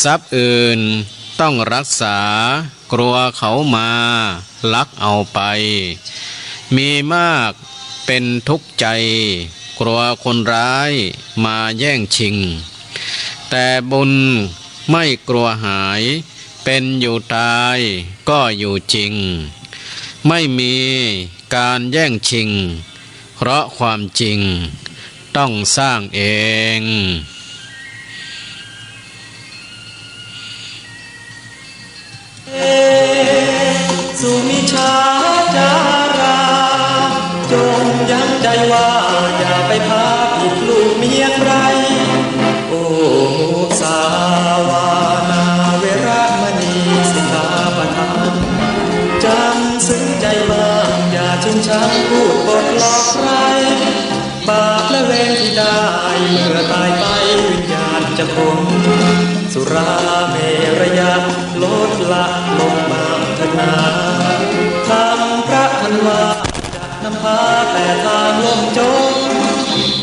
ทรัพย์อื่นต้องรักษากลัวเขามาลักเอาไปมีมากเป็นทุกข์ใจกลัวคนร้ายมาแย่งชิงแต่บุญไม่กลัวหายเป็นอยู่ตายก็อยู่จริงไม่มีการแย่งชิงเพราะความจริงต้องสร้างเองสุมิชาจาราจงยั้งใจว่าอย่าไปพาผิดลูกเมียใครโอ้สาวานาเวรมณีสิกขาปทานจำซึ้งใจบ้างอย่าชิงชังพูดบทหลอกใครบาปและเวรที่ได้เมื่อตายไปวิญญาณจะพ้นสุราเมรยะลดละลงมาธนาทำพระทันว่าจะนำพาแต่ทางลมจม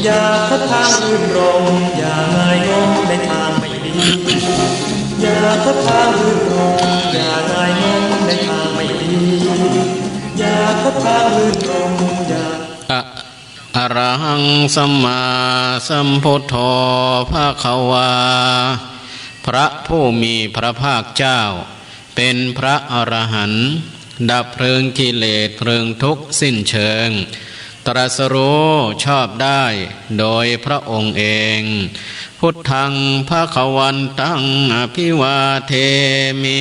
อย่าพบทางรื่นรมอย่าง่ายงมในทางไม่ดีอย่าพบทางรื่นรมอย่าง่ายงมในทางไม่ดีอย่าพบทางรื่นรมอย่าอะระหังสัมมาสัมพุทโธภควาพระผู้มีพระภาคเจ้าเป็นพระอรหันต์ดับเพลิงกิเลสเพลิงทุกข์สิ้นเชิงตรัสรู้ชอบได้โดยพระองค์เองพุทธังภควันตังอภิวาเทมิ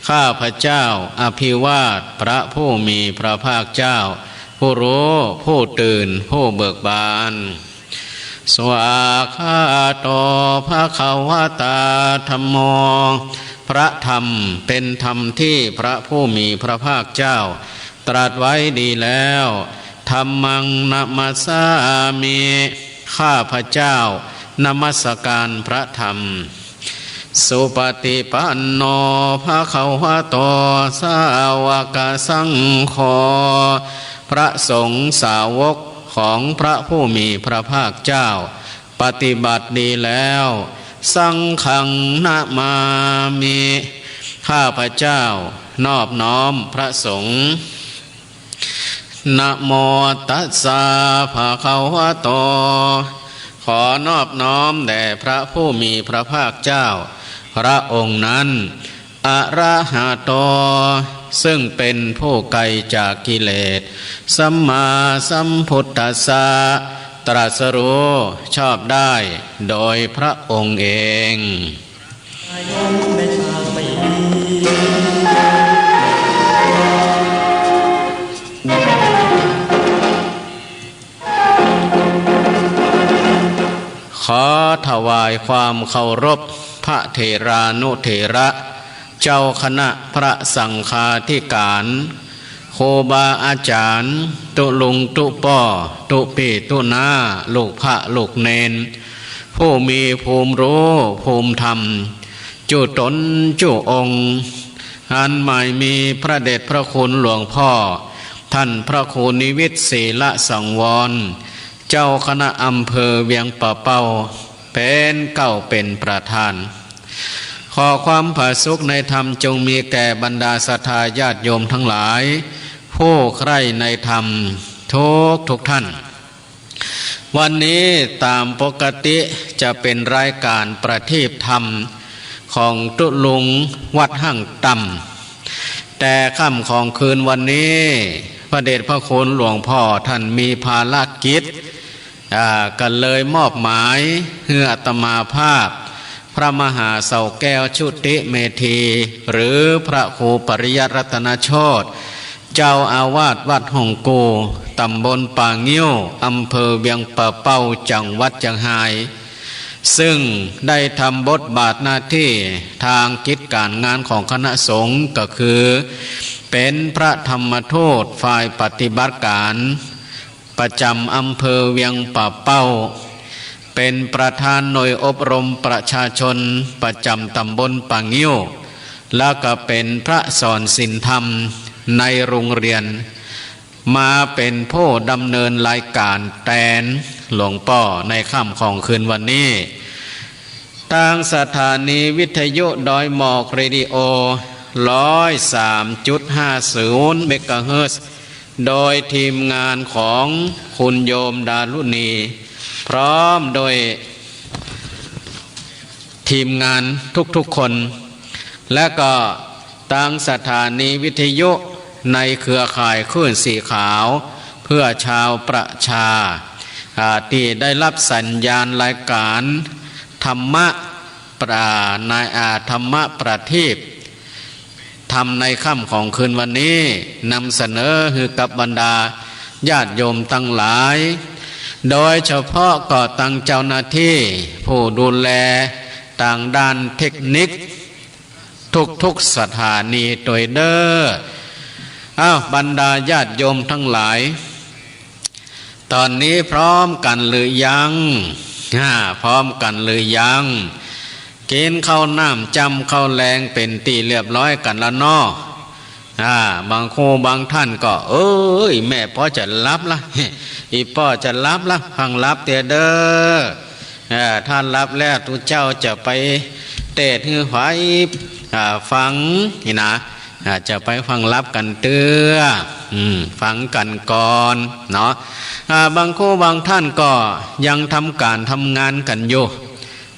ข้าพเจ้าอภิวาทพระผู้มีพระภาคเจ้าผู้รู้ผู้ตื่นผู้เบิกบานสวากขาโตภควตาธัมโมพระธรรมเป็นธรรมที่พระผู้มีพระภาคเจ้าตรัสไว้ดีแล้วธัมมังนะมัสสามิข้าพเจ้านมัสการพระธรรมสุปฏิปันโนภควโตสาวกสังโฆพระสงฆ์สาวกของพระผู้มีพระภาคเจ้าปฏิบัติดีแล้วสังฆังนะมามิข้าพเจ้านอบน้อมพระสงฆ์นะโมตัสสะภะคะวะโตขอนอบน้อมแด่พระผู้มีพระภาคเจ้าพระองค์นั้นอะระหะโตซึ่งเป็นผู้ไกลจากกิเลสสัมมาสัมพุทธัสสะตรัสรู้ชอบได้โดยพระองค์เองขอถวายความเคารพพระเถรานุเถระเจ้าคณะพระสังฆาธิการครูบาอาจารย์ตุลุงตุป่อตุปีตุนาลูกพระลูกเนนผู้มีภูมิรู้ภูมิธรรมจุตนจุองค์อันหมายมีพระเดชพระคุณหลวงพ่อท่านพระครูนิวิตศีลสังวรเจ้าคณะอำเภอเวียงป่าเป้าเป็นเก้าเป็นประธานขอความผาสุกในธรรมจงมีแก่บรรดาศรัทธาญาติโยมทั้งหลายผู้ใคร่ในธรรมทุกท่านวันนี้ตามปกติจะเป็นรายการประทีปธรรมของตุลุงวัดหั่งต่ำแต่ค่ำของคืนวันนี้พระเดชพระคุณหลวงพ่อท่านมีภารกิจกันเลยมอบหมายให้อาตมาภาพพระมหาเสาแก้วชุติเมธีหรือพระครูปริยัติรัตนโชติเจ้าอาวาสวัดหงกูตำบลป่างิ้วอำเภอเวียงป่าเป้าจังหวัดเชียงรายซึ่งได้ทำบทบาทหน้าที่ทางกิจการงานของคณะสงฆ์ก็คือเป็นพระธรรมทูตฝ่ายปฏิบัติการประจำอำเภอเวียงป่าเป้าเป็นประธานหน่วยอบรมประชาชนประจำตำบลป่างิ้วแล้วก็เป็นพระสอนศีลธรรมในโรงเรียนมาเป็นผู้ดำเนินรายการแทนหลวงพ่อในค่ำของคืนวันนี้ ทางสถานีวิทยุดอยหมอกเรดิโอ103.50 เมกะเฮิรตซ์โดยทีมงานของคุณโยมดารุณีพร้อมโดยทีมงานทุกๆคนและก็ทางสถานีวิทยุในเครือข่ายคลื่นสีขาวเพื่อชาวประชาที่ได้รับสัญญาณรายการธรรมะธรรมะประทีปทำในค่ำของคืนวันนี้นำเสนอให้กับบรรดาญาติโยมทั้งหลายโดยเฉพาะก็ตั้งเจ้าหน้าที่ผู้ดูแลต่างด้านเทคนิคทุกสถานีโดยเด้อบรรดาญาติโยมทั้งหลายตอนนี้พร้อมกันหรือยังพร้อมกันหรือยังกินข้าวน้ำจำข้าวแรงเป็นตีเรียบร้อยกันแล้วเนาะบางครูบางท่านก็แม่พ่อจะรับละอีพ่อจะรับละฟังรับเตียเด้อท่านรับแล้วทุกเจ้าจะไปเตะหือไฟฟังนี่นะจะไปฟังรับกันเตื้อฟังกันก่อนเนาะบางครูบางท่านก็ยังทำการทำงานกันอยู่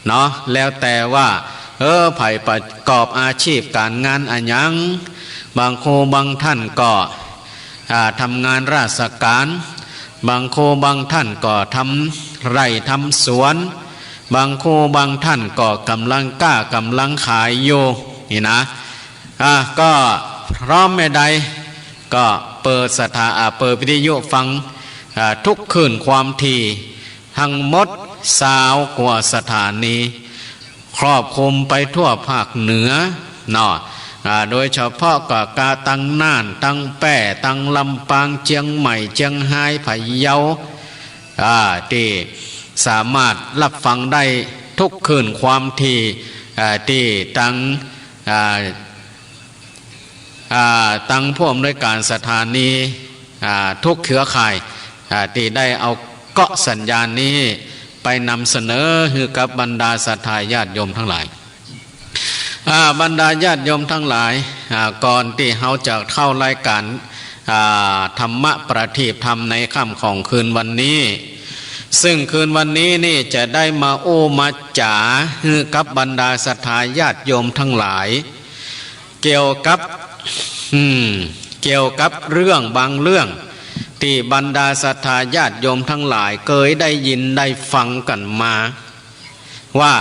เนาะแล้วแต่ว่าไผ่ประกอบอาชีพการงานอันยังบางครูบางท่านก็ทำงานราชการบางครูบางท่านก็ทำไร่ทำสวนบางครูบางท่านก็กำลังกำลังขายอยู่นี่นะก็พร้อมแม่ใดก็เปิดเปิดวิทยุฟังทุกคืนความถี่ทั้งหมด20 กว่าสถานีครอบคลุมไปทั่วภาคเหนือเนาะโดยเฉพาะก็กาตังน่านตังแป้ตังลำปางเชียงใหม่เชียงรายพะเยาที่สามารถรับฟังได้ทุกคืนความถี่ที่ตั้งผู้อำนวยการสถานีทุกเครือข่ายที่ได้เอาเกาะสัญญาณนี้ไปนำเสนอให้กับบรรดาศรัทธาญาติโยมทั้งหลายบรรดาญาติโยมทั้งหลายก่อนที่เขาจะเข้ารายการธรรมะประทีปธรรมในค่ำของคืนวันนี้ซึ่งคืนวันนี้นี่จะได้มามาจ๋าให้กับบรรดาศรัทธาญาติโยมทั้งหลายเกี่ยวกับเรื่องบางเรื่องที่บรรดาศรัทธาญาติโยมทั้งหลายเคยได้ยินได้ฟังกันมาว่า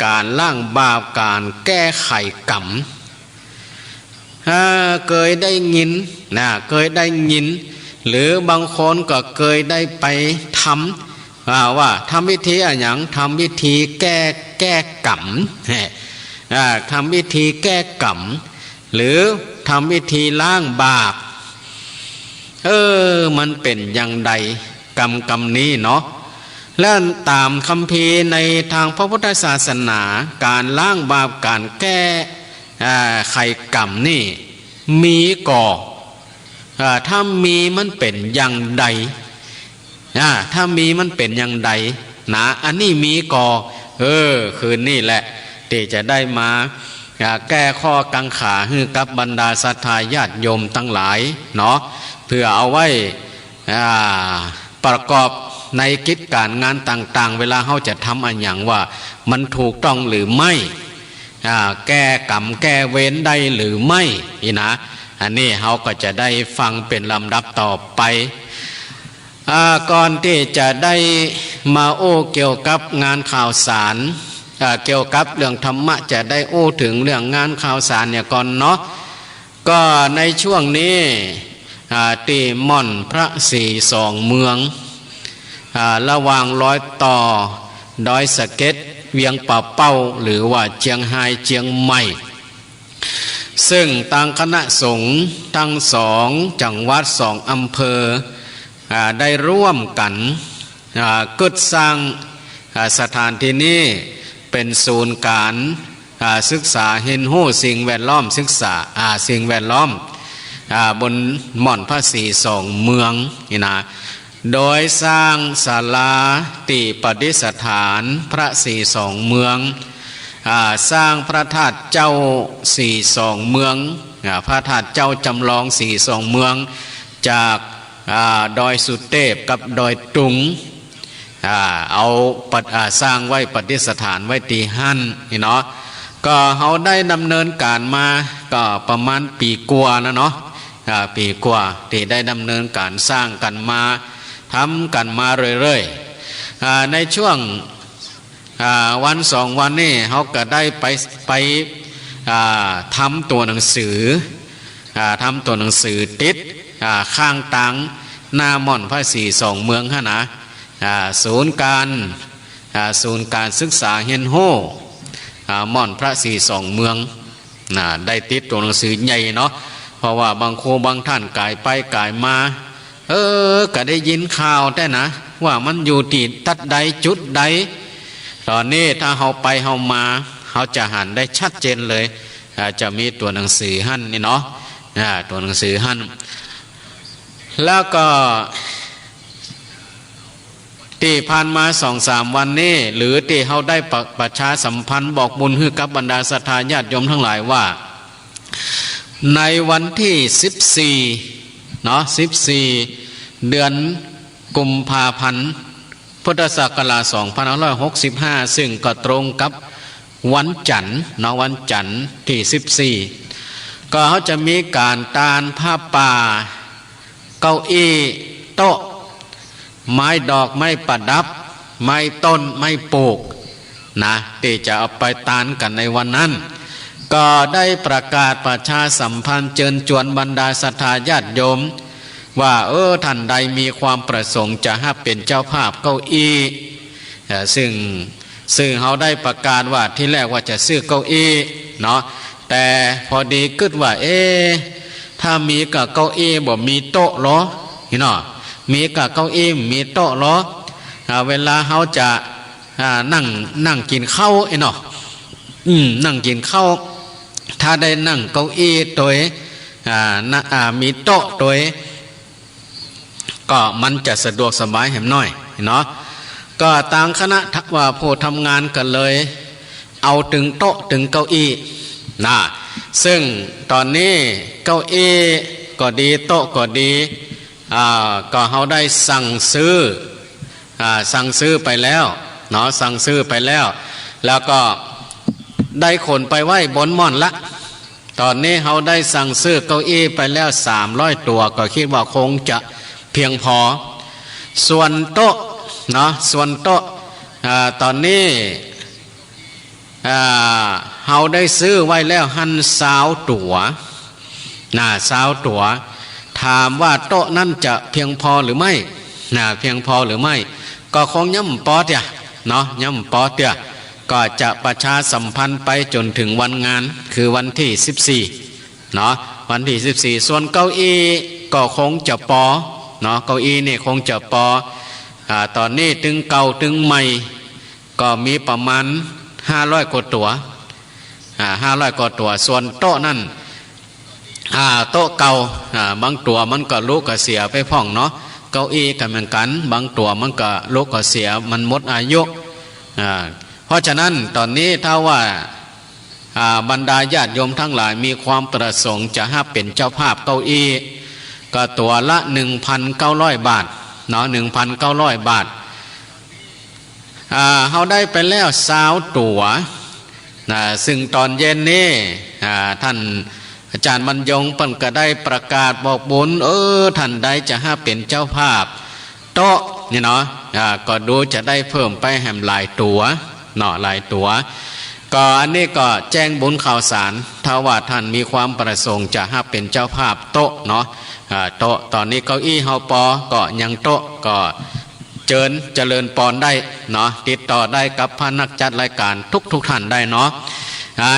การล้างบาปการแก้ไขกรรมเคยได้ยินเคยได้ยินหรือบางคนก็เคยได้ไปทำว่าทำวิธีอะไรอย่างทำวิธีแก้กรรมทำวิธีแก้กรรมหรือทำวิธีล้างบาปมันเป็นอย่างใดกรรมนี้เนาะและตามคัมภีร์ในทางพระพุทธศาสนาการล้างบาปการแก้ไขกรรมนี่มีก่อถ้ามีมันเป็นอย่างใดถ้ามีมันเป็นอย่างใดนะอันนี้มีก่อคืนนี่แหละที่จะได้มาแก้ข้อกังขาให้กับบรรดาศรัทธาญาติโยมทั้งหลายเนาะเพื่อเอาไว้ประกอบในกิจการงานต่างๆเวลาเขาจะทำอันอย่างว่ามันถูกต้องหรือไม่แก้กรรมแก้เวรได้หรือไม่นะอันนี้เขาก็จะได้ฟังเป็นลำดับต่อไปก่อนที่จะได้มาเกี่ยวกับงานข่าวสารเกี่ยวกับเรื่องธรรมะจะได้ถึงเรื่องงานข่าวสารเนี่ยก่อนเนาะก็ในช่วงนี้ตีม่อนพระ42เมืองระหว่างร้อยต่อดอยสะเก็ดเวียงป่าเป้าหรือว่าเชียงไฮ้เชียงใหม่ซึ่งทางคณะสงฆ์ทั้ง2จังหวัด2อำเภอได้ร่วมกันกึศสร้างสถานที่นี้เป็นศูนย์การศึกษาเห็นหู้สิ่งแวดล้อมศึกษาสิ่งแวดล้อมบนหม่อนพระ42เมืองนี่นะโดยสร้างศาลาติประดิษฐานพระ42เมือง สร้างพระธาตุเจ้าสี่สองเมืองพระธาตุเจ้าจำลองสี่สองเมืองจากดอยสุเทพกับดอยตุงเอาสร้างไว้ปฏิสถานไว้ตีหั่นนี่เนาะก็เขาได้ดำเนินการมาก็ประมาณปีกว่านะเนาะปีกว่าที่ได้ดำเนินการสร้างกันมาทำกันมาเรื่อยๆในช่วงวันสองวันนี้เขาก็ได้ไปทำตัวหนังสือติดข้างตังหน้าม่อนพระสี่สองเมืองฮะนะศูนย์การศึกษาเฮียนโฮม่อนพระสี่สองเมืองได้ติดตัวหนังสือใหญ่เนาะเพราะว่าบางโคบางท่านกายไปกายมาก็ได้ยินข่าวแต่นะว่ามันอยู่ที่ตัดใดจุดใดตอนนี้ถ้าเขาไปเขามาเขาจะหันได้ชัดเจนเลยจะมีตัวหนังสือหั่นนี่เนาะตัวหนังสือหั่นแล้วก็ที่ผ่านมา2-3 วันนี้หรือที่เขาได้ประชาสัมพันธ์บอกบุญให้กับบรรดาศรัทธาญาติโยมทั้งหลายว่าในวันที่14เนาะ14เดือนกุมภาพันธ์พุทธศักราช2565ซึ่งก็ตรงกับวันจันทร์เนาะวันจันทร์ที่14ก็เขาจะมีการตานผ้าป่าเก้าอี้โต๊ะไม้ดอกไม้ประดับไม้ต้นไม้ปลูกนะที่จะเอาไปตานกันในวันนั้นก็ได้ประกาศประชาสัมพันธ์เชิญชวนบรรดาศรัทธาญาติโยมว่าท่านใดมีความประสงค์จะให้เป็นเจ้าภาพเก้าอี้ซึ่งเขาได้ประกาศว่าที่แรกว่าจะซื้อเก้าอี้เนาะแต่พอดีคิดว่าถ้ามีกับเก้าอี้บ่มีโต๊ะหรอนี่เนาะมีกับเก้าอี้มีโต๊ะหรอเวลาเขาจะนั่งกินข้าวเนาะนั่งกินข้าวถ้าได้นั่งเก้าอี้ตัวมีโต๊ะตัวก็มันจะสะดวกสบายแหมน้อยเนาะก็ต่างคณะทักว่าผู้ทำงานกันเลยเอาถึงโต๊ะถึงเก้าอี้นะซึ่งตอนนี้เก้าอี้ก็ดีโต๊ะก็ดีก็เขาได้สั่งซื้อไปแล้วเนาะสั่งซื้อไปแล้วแล้วก็ได้ขนไปไว้บนม่อนละตอนนี้เขาได้สั่งซื้อเก้าอี้ไปแล้ว300 ตัวก็คิดว่าคงจะเพียงพอส่วนโต๊ะเนาะส่วนโต๊ะตอนนี้เขาได้ซื้อไว้แล้ว20 ตัว20 ตัวถามว่าโต๊ะนั้นจะเพียงพอหรือไม่เพียงพอหรือไม่ก็คงย่ำปอเตียเนาะย่ำปอเตียก็จะประชาสัมพันธ์ไปจนถึงวันงานคือวันที่14เนาะวันที่14ส่วนเก้าอี้ก็คงจะปอเนาะเก้าอี้นี่คงจะปอตอนนี้ถึงเก่าถึงใหม่ก็มีประมาณ500 กว่าตัว500 กว่าตัวส่วนโต๊ะนั่นโต๊ะเก่าบางตัวมันก็ลุกก็เสียไปพ่องเนาะเก้าอี้ก็เหมือนกันบางตัวมันก็ลุกก็เสียมันหมดอายุเพราะฉะนั้นตอนนี้ถ้าว่าบรรดาญาติโยมทั้งหลายมีความประสงค์จะให้เป็นเจ้าภาพเก้าอี้ก็ตัวละ 1,900 บาทเนาะ 1,900 บาทเขาได้ไปแล้ว20 ตัวซึ่งตอนเย็นนี้ท่านอาจารย์บรรยงเพิ่นก็ได้ประกาศบอกบุญท่านใดจะให้เป็นเจ้าภาพโต๊ะนี่เนาะก็ดูจะได้เพิ่มไปแหมหลายตัวเนาะหลายตัวก็อันนี้ก็แจ้งบุญข่าวสารถ้าว่าท่านมีความประสงค์จะให้เป็นเจ้าภาพโต๊ะเนาะโต๊ะตอนนี้เก้าอี้เฮาปอก็ยังโต๊ะก็เจริญปอนได้เนาะติดต่อได้กับพนักจัดรายการทุกท่านได้เนาะ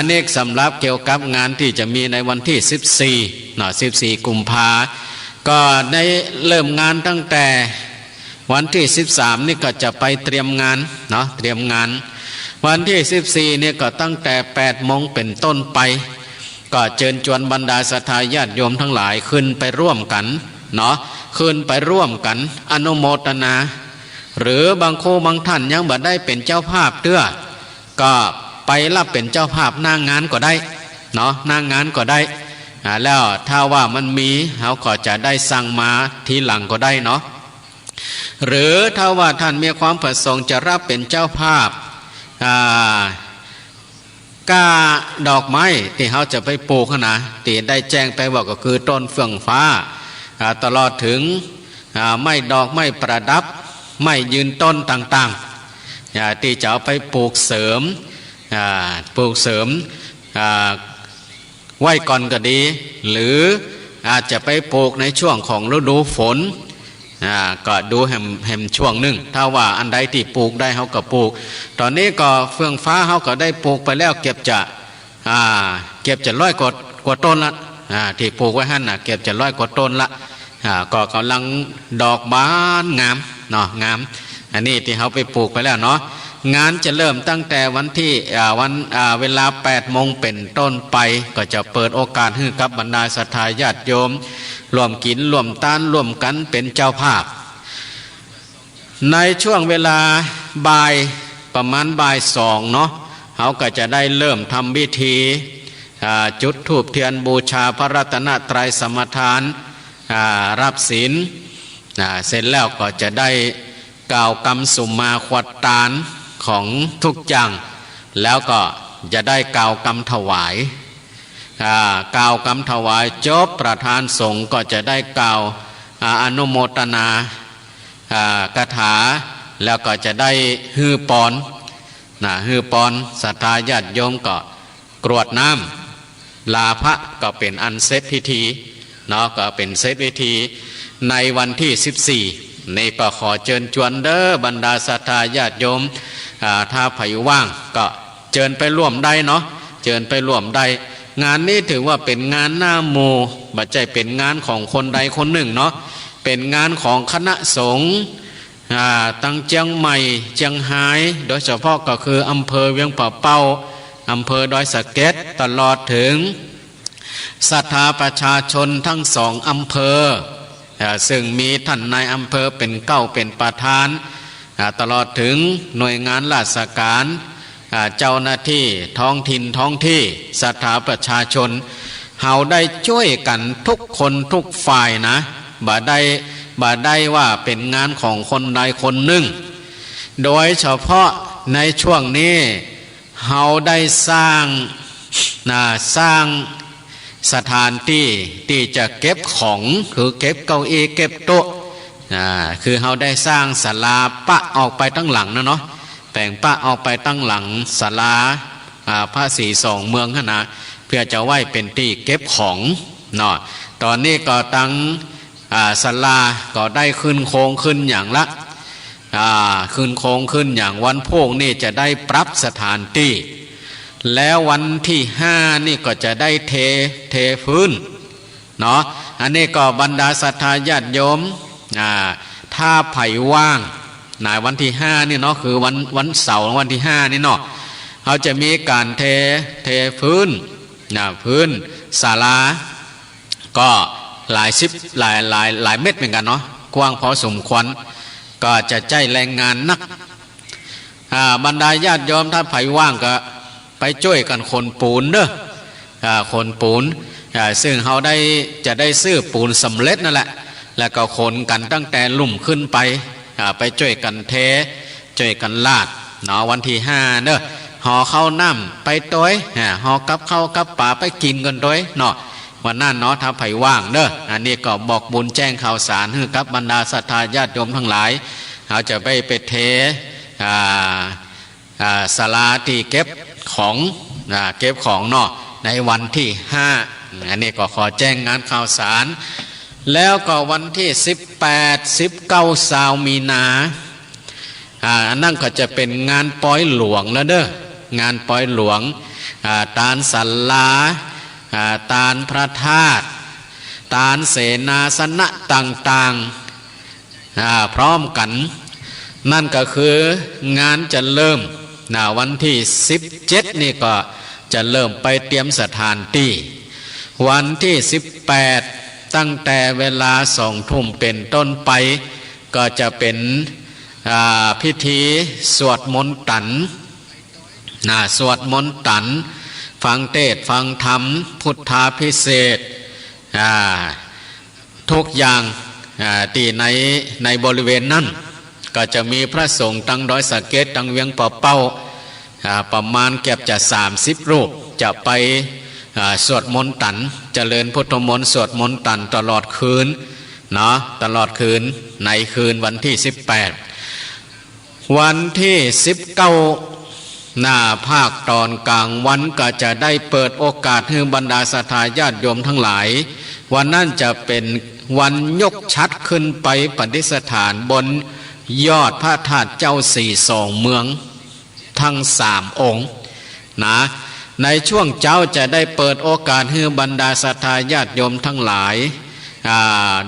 นี่สำหรับเกี่ยวกับงานที่จะมีในวันที่14เนาะ14 กุมภาก็ได้เริ่มงานตั้งแต่วันที่13นี่ก็จะไปเตรียมงานเนาะเตรียมงานวันที่14นี่ก็ตั้งแต่8 โมงเป็นต้นไปก็เชิญชวนบรรดาศรัทธาญาติโยมทั้งหลายขึ้นไปร่วมกันเนาะขึ้นไปร่วมกันอนุโมทนาหรือบางท่านยังบ่ได้เป็นเจ้าภาพเตื้อก็ ไปรับเป็นเจ้าภาพหน้างานก็ได้เนาะหน้างานก็ได้แล้วถ้าว่ามันมีเขาก็จะได้สั่งมาทีหลังก็ได้เนาะหรือถ้าว่าท่านมีความประสงค์จะรับเป็นเจ้าภาพกาดอกไม้ที่เขาจะไปปลูกนะที่ได้แจ้งไปว่าก็คือต้นเฟื่องฟ้าตลอดถึงไม้ดอกไม้ประดับไม้ยืนต้นต่างๆที่จะเอาไปปลูกเสริมไว้ก่อนก็ดีหรืออาจจะไปปลูกในช่วงของฤดูฝนก็ดูแหมช่วงหนึ่งถ้าว่าอันใดที่ปลูกได้เขาก็ปลูกตอนนี้ก็เฟื่องฟ้าเขาก็ได้ปลูกไปแล้วเก็บจะ100กว่าต้นละที่ปลูกไว้หั่นเก็บจะ100กว่าต้นละก็กำลังดอกบานงามเนาะงามอันนี้ที่เขาไปปลูกไปแล้วเนาะงานจะเริ่มตั้งแต่วันที่เวลา 8 โมงเป็นต้นไปก็จะเปิดโอกาสให้กับบรรดาศรัทธาญาติโยมร่วมกินร่วมทานร่วมกันเป็นเจ้าภาพในช่วงเวลาบ่ายประมาณบ่าย2เนาะเขาก็จะได้เริ่มทำพิธีจุดธูปเทียนบูชาพระรัตนตรัยสมทานรับศีลเสร็จแล้วก็จะได้กล่าวกรรมสุมาขวัดตานของทุกอย่างแล้วก็จะได้กล่าวกรรมถวายกล่าวกรรมถวายจบประธานสงฆ์ก็จะได้กล่าวอนุโมทนากถาแล้วก็จะได้ฮือปอนฮือปอนศรัทธาญาติโยมก็กรวดน้ำลาพระก็เป็นอันเสร็จพิธีเนาะก็เป็นเสร็จพิธีในวันที่14ในก็ขอเชิญชวนเด้อบรรดาศรัทธาญาติโยมถ้าไผว่างก็เชิญไปร่วมได้เนาะเชิญไปร่วมได้งานนี้ถือว่าเป็นงานหน้าโมบัดใจเป็นงานของคนใดคนหนึ่งเนาะเป็นงานของคณะสงฆ์ตั้งเชียงใหม่เชียงรายโดยเฉพาะก็คืออำเภอเวียงป่าเป้าอำเภอดอยสะเก็ดตลอดถึงศรัทธาประชาชนทั้ง2อำเภอซึ่งมีท่านนายอำเภอเป็นเป็นประธานตลอดถึงหน่วยงานราชการเจ้าหน้าที่ท้องถิ่นท้องที่ศรัทธาประชาชนเฮาได้ช่วยกันทุกคนทุกฝ่ายนะบ่ได้ว่าเป็นงานของคนใดคนหนึ่งโดยเฉพาะในช่วงนี้เฮาได้สร้างสถานที่ที่จะเก็บของคือเก็บเก้าอี้เก็บโต๊ะคือเฮาได้สร้างศาลาปะออกไปตั้งหลังนะเนาะแปลงปะออกไปตั้งหลังศาลาพระศรีสองเมืองนะเพื่อจะไว้เป็นที่เก็บของเนาะตอนนี้ก็ตั้งศาลาก็ได้ขึ้นโครงขึ้นอย่างละขึ้นโครงขึ้นอย่างวันพวกนี่จะได้ปรับสถานที่แล้ววันที่5นี่ก็จะได้เทพื้นเนาะอันนี้ก็บรรดาศรัทธาญาติโยมถ้าไผ่ว่างวันที่5นี่เนาะคือวันเสาร์วันที่5นี่เนาะเขาจะมีการเทพื้นพื้นศาลาก็หลายเม็ดเหมือนกันเนาะกว้างพอสมควรก็จะใจแรงงานนักบรรดาญาติโยมถ้าไผ่ว่างก็ไปช่วยกันขนปูนเด้อขนปูนซึ่งเขาจะได้ซื้อปูนสำเร็จนั่นแหละแล้วก็ขนกันตั้งแต่ลุ่มขึ้นไปช่วยกันช่วยกันลาดเนาะวันที่5เด้อห่อข้าวน้ำไปต้อยห่อกับข้าวกับป่าไปกินกันต้อยเนาะวันนั้นเนาะถ้าไผ่ว่างเด้ออันนี้ก็บอกบุญแจ้งข่าวสารให้กับบรรดาศรัทธาญาติโยมทั้งหลายเขาจะไปเทศาลาที่เก็บของเนาะในวันที่5อันนี้ก็ขอแจ้งงานข่าวสารแล้วก็วันที่18 19 20มีนาอันนั้นก็จะเป็นงานปอยหลวงแล้วเด้องานปอยหลวงตานศาลาตานพระธาตุตานเสนาสนะต่างๆพร้อมกันนั่นก็คืองานจะเริ่มวันที่17นี่ก็จะเริ่มไปเตรียมสถานที่วันที่18ตั้งแต่เวลา20:00 นเป็นต้นไปก็จะเป็นพิธีสวดมนต์ตัน สวดมนต์ตันฟังเทศฟังธรรมพุทธาพิเศษทุกอย่างที่ในบริเวณนั้นก็จะมีพระสงฆ์ตั้งดอยสะเก็ดตั้งเวียงป่าเป้าประมาณเกือบจะ30รูปจะไปสวดมนต์ตันเจริญพุทธมนต์สวดมนต์ตันตลอดคืนตลอดคืนในคืนวันที่18วันที่19หน้าภาคตอนกลางวันก็จะได้เปิดโอกาสให้บรรดาศรัทธาญาติโยมทั้งหลายวันนั้นจะเป็นวันยกชัดขึ้นไปประดิษฐานบนยอดพระธาตุเจ้าสี่สองเมืองทั้ง3องค์ในช่วงเจ้าจะได้เปิดโอกาสให้บรรดาศรัทธาญาติโยมทั้งหลาย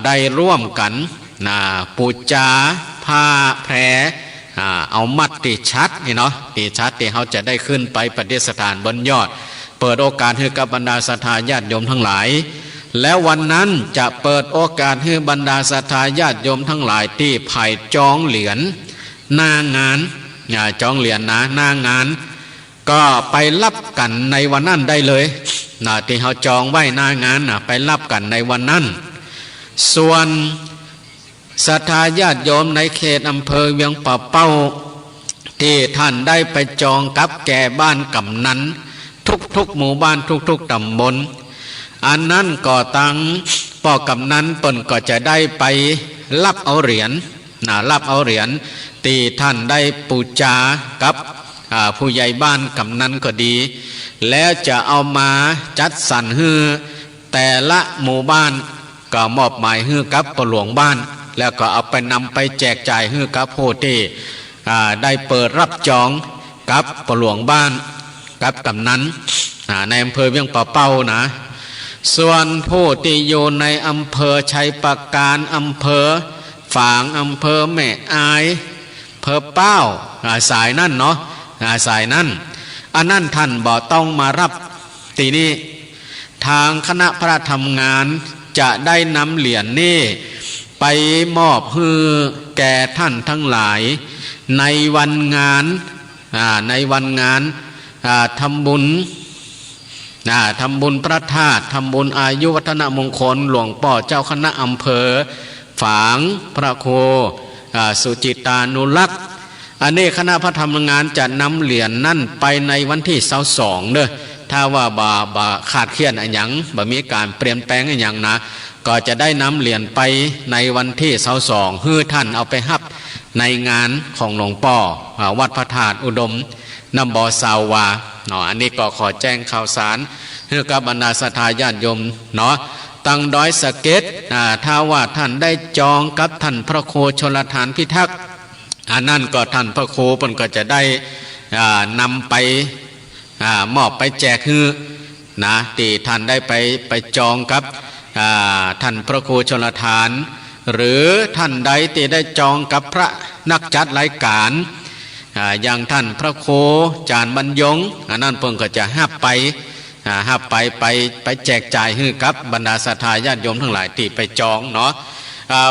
ได้ร่วมกันปูจาผ้าแพรเอามัดติชัดนี่เนาะติชัดที่เขาจะได้ขึ้นไปประดิษฐานบนยอดเปิดโอกาสให้กับบรรดาศรัทธาญาติโยมทั้งหลายแล้ววันนั้นจะเปิดโอกาสให้บรรดาศรัทธาญาติโยมทั้งหลายที่ไผ่จองเหรียญหน้างานจองเหรียญหน้างานก็ไปรับกันในวันนั้นได้เลยที่เขาจองไว้หน้างานไปรับกันในวันนั้นส่วนศรัทธาญาติโยมในเขตอำเภอเวียงป่าเป้าที่ท่านได้ไปจองกับแก่บ้านกำนันทุกหมู่บ้านทุกตำบลอันนั้นก็ตั้งป่อกำนันตนก็จะได้ไปรับเอาเหรียญรับเอาเหรียญที่ท่านได้ปูจากับผู้ใหญ่บ้านกำนันก็ดีแล้วจะเอามาจัดสรรให้แต่ละหมู่บ้านก็มอบหมายให้กับปหลวงบ้านแล้วก็เอาไปนำไปแจกจ่ายให้กับผู้ที่ได้เปิดรับจองกับปหลวงบ้านกับกำนันในอำเภอเวียงป่าเป้าส่วนผู้ที่อยู่ในอำเภอชัยปราการอำเภอฝางอำเภอแม่อายอำเภอเป้าสายนั่นเนาะสายนั่นอันนั้นท่านบ่ต้องมารับตีนี้ทางคณะพระทำงานจะได้นำเหรียญนี่ไปมอบให้แก่ท่านทั้งหลายในวันงานทำบุญพระธาตุทำบุญอายุวัฒนมงคลหลวงพ่อเจ้าคณะอำเภอฝางพระโคสุจิตานุรักษ์อันนี้คณะพระธรรมงานจะนำเหรียญนั่นไปในวันที่22เด้อถ้าว่าบ่ขาดเคลื่อนอะไรอย่างบ่มีการเปลี่ยนแปลงอะไรอย่างก็จะได้นำเหรียญไปในวันที่22ให้ท่านเอาไปฮับในงานของหลวงพ่อวัดพระธาตุอุดมน้ำบ่อสาวาอันนี้ก็ขอแจ้งข่าวสารให้กับบรรดาศรัทธาญาติโยมตั้งดอยสะเก็ดถ้าว่าท่านได้จองกับท่านพระโคชลทานพิทักษ์อันนั้นก็ท่านพระโคเพิ่นก็จะได้นำไปมอบไปแจกให้ที่ท่านได้ไปจองกับท่านพระโคชลทานหรือท่านใดที่ได้จองกับพระนักจัดรายการอย่างท่านพระโคจารย์บรรยงอันนั้นเพิ่นก็จะหับไปแจกจ่ายให้กับบรรดาศรัทธาญาติโยมทั้งหลายที่ไปจอง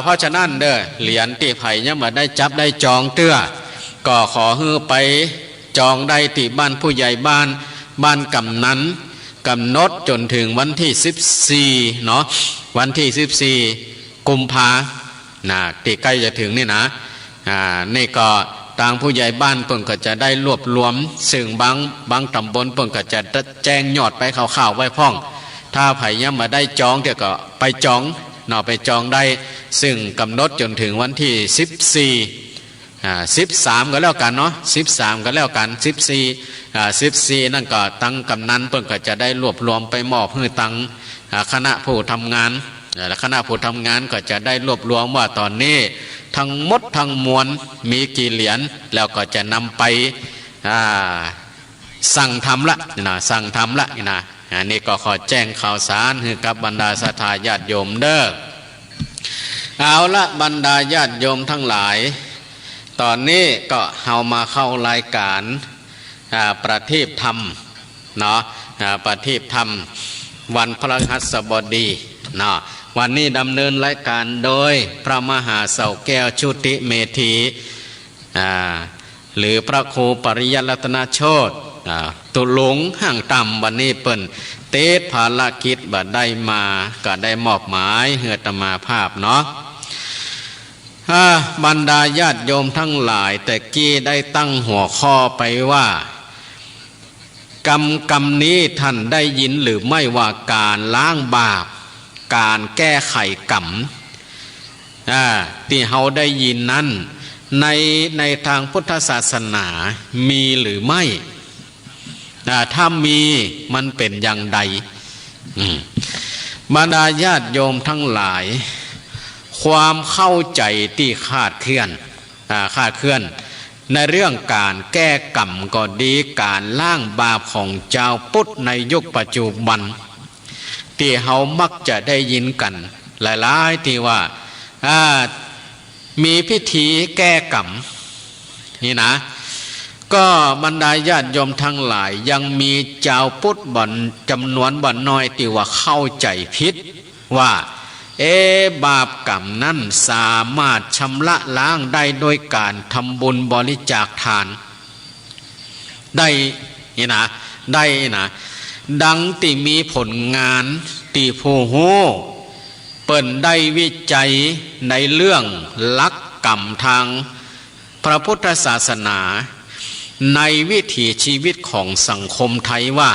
เพราะฉะนั้นเด้อเหรียญที่ไผ่เนี่ยมาได้จับได้จองเตื้อก็ขอให้ไปจองได้ที่บ้านผู้ใหญ่บ้านกำนันกำหนดจนถึงวันที่14วันที่14กุมภาที่ใกล้จะถึงนี่นี่ก็ทางผู้ใหญ่บ้านเพิ่นก็จะได้รวบรวมซึ่งบางตำบลเพิ่นก็จะแจ้งยอดไปข่าวๆไว้พ่องถ้าไผ่เนี่ยมาได้จองเดี๋ยวก็ไปจองไปจองได้ซึ่งกำหนดจนถึงวันที่13ก็แล้วกัน13ก็แล้วกัน14นั่นก็ตั้งกำนันเพิ่นก็จะได้รวบรวมไปมอบให้ตั้งคณะผู้ทำงานและคณะผู้ทำงานก็จะได้รวบรวมว่าตอนนี้ทั้งหมดทั้งมวลมีกี่เหรียญแล้วก็จะนำไปสั่งทำละสั่งทำละนี่ก็ขอแจ้งข่าวสารให้กับบรรดาศรัทธาญาติโยมเด้อเอาละบรรดาญาติโยมทั้งหลายตอนนี้ก็เอามาเข้ารายการประทีปธรรมประทีปธรรมวันพฤหัสบดีวันนี้ดำเนินรายการโดยพระมหาเสาแก้วชุติเมธีหรือพระครูปริยัติรัตนโชติ ตุหลงห่างต่ำวันนี้เปิ้นเตศภารกิจบัดได้มาก็ได้มอบหมายเฮือตมาภาพเนาะบรรดาญาติโยมทั้งหลายแต่กี้ได้ตั้งหัวข้อไปว่ากรรมนี้ท่านได้ยินหรือไม่ว่าการล้างบาปการแก้ไขกรรมที่เฮาได้ยินนั้นในทางพุทธศาสนามีหรือไม่ถ้ามีมันเป็นอย่างใดบรรดาญาติโยมทั้งหลายความเข้าใจที่คาดเคลื่อนในเรื่องการแก้กรรมก็ดีการล้างบาปของเจ้าพุทธในยุคปัจจุบันที่เฮามักจะได้ยินกันหลายๆที่ว่ามีพิธีแก้กรรมนี่นะก็บรรดาญาติโยมทั้งหลายยังมีเจ้าพุทธจำนวนบ่น้อยที่ว่าเข้าใจผิดว่าบาปกรรมนั้นสามารถชำระล้างได้โดยการทำบุญบริจาคทานได้นี่นะได้นะดังที่มีผลงานที่ผู้ฮู้เปิ่นได้วิจัยในเรื่องลักกรรมทางพระพุทธศาสนาในวิถีชีวิตของสังคมไทยว่า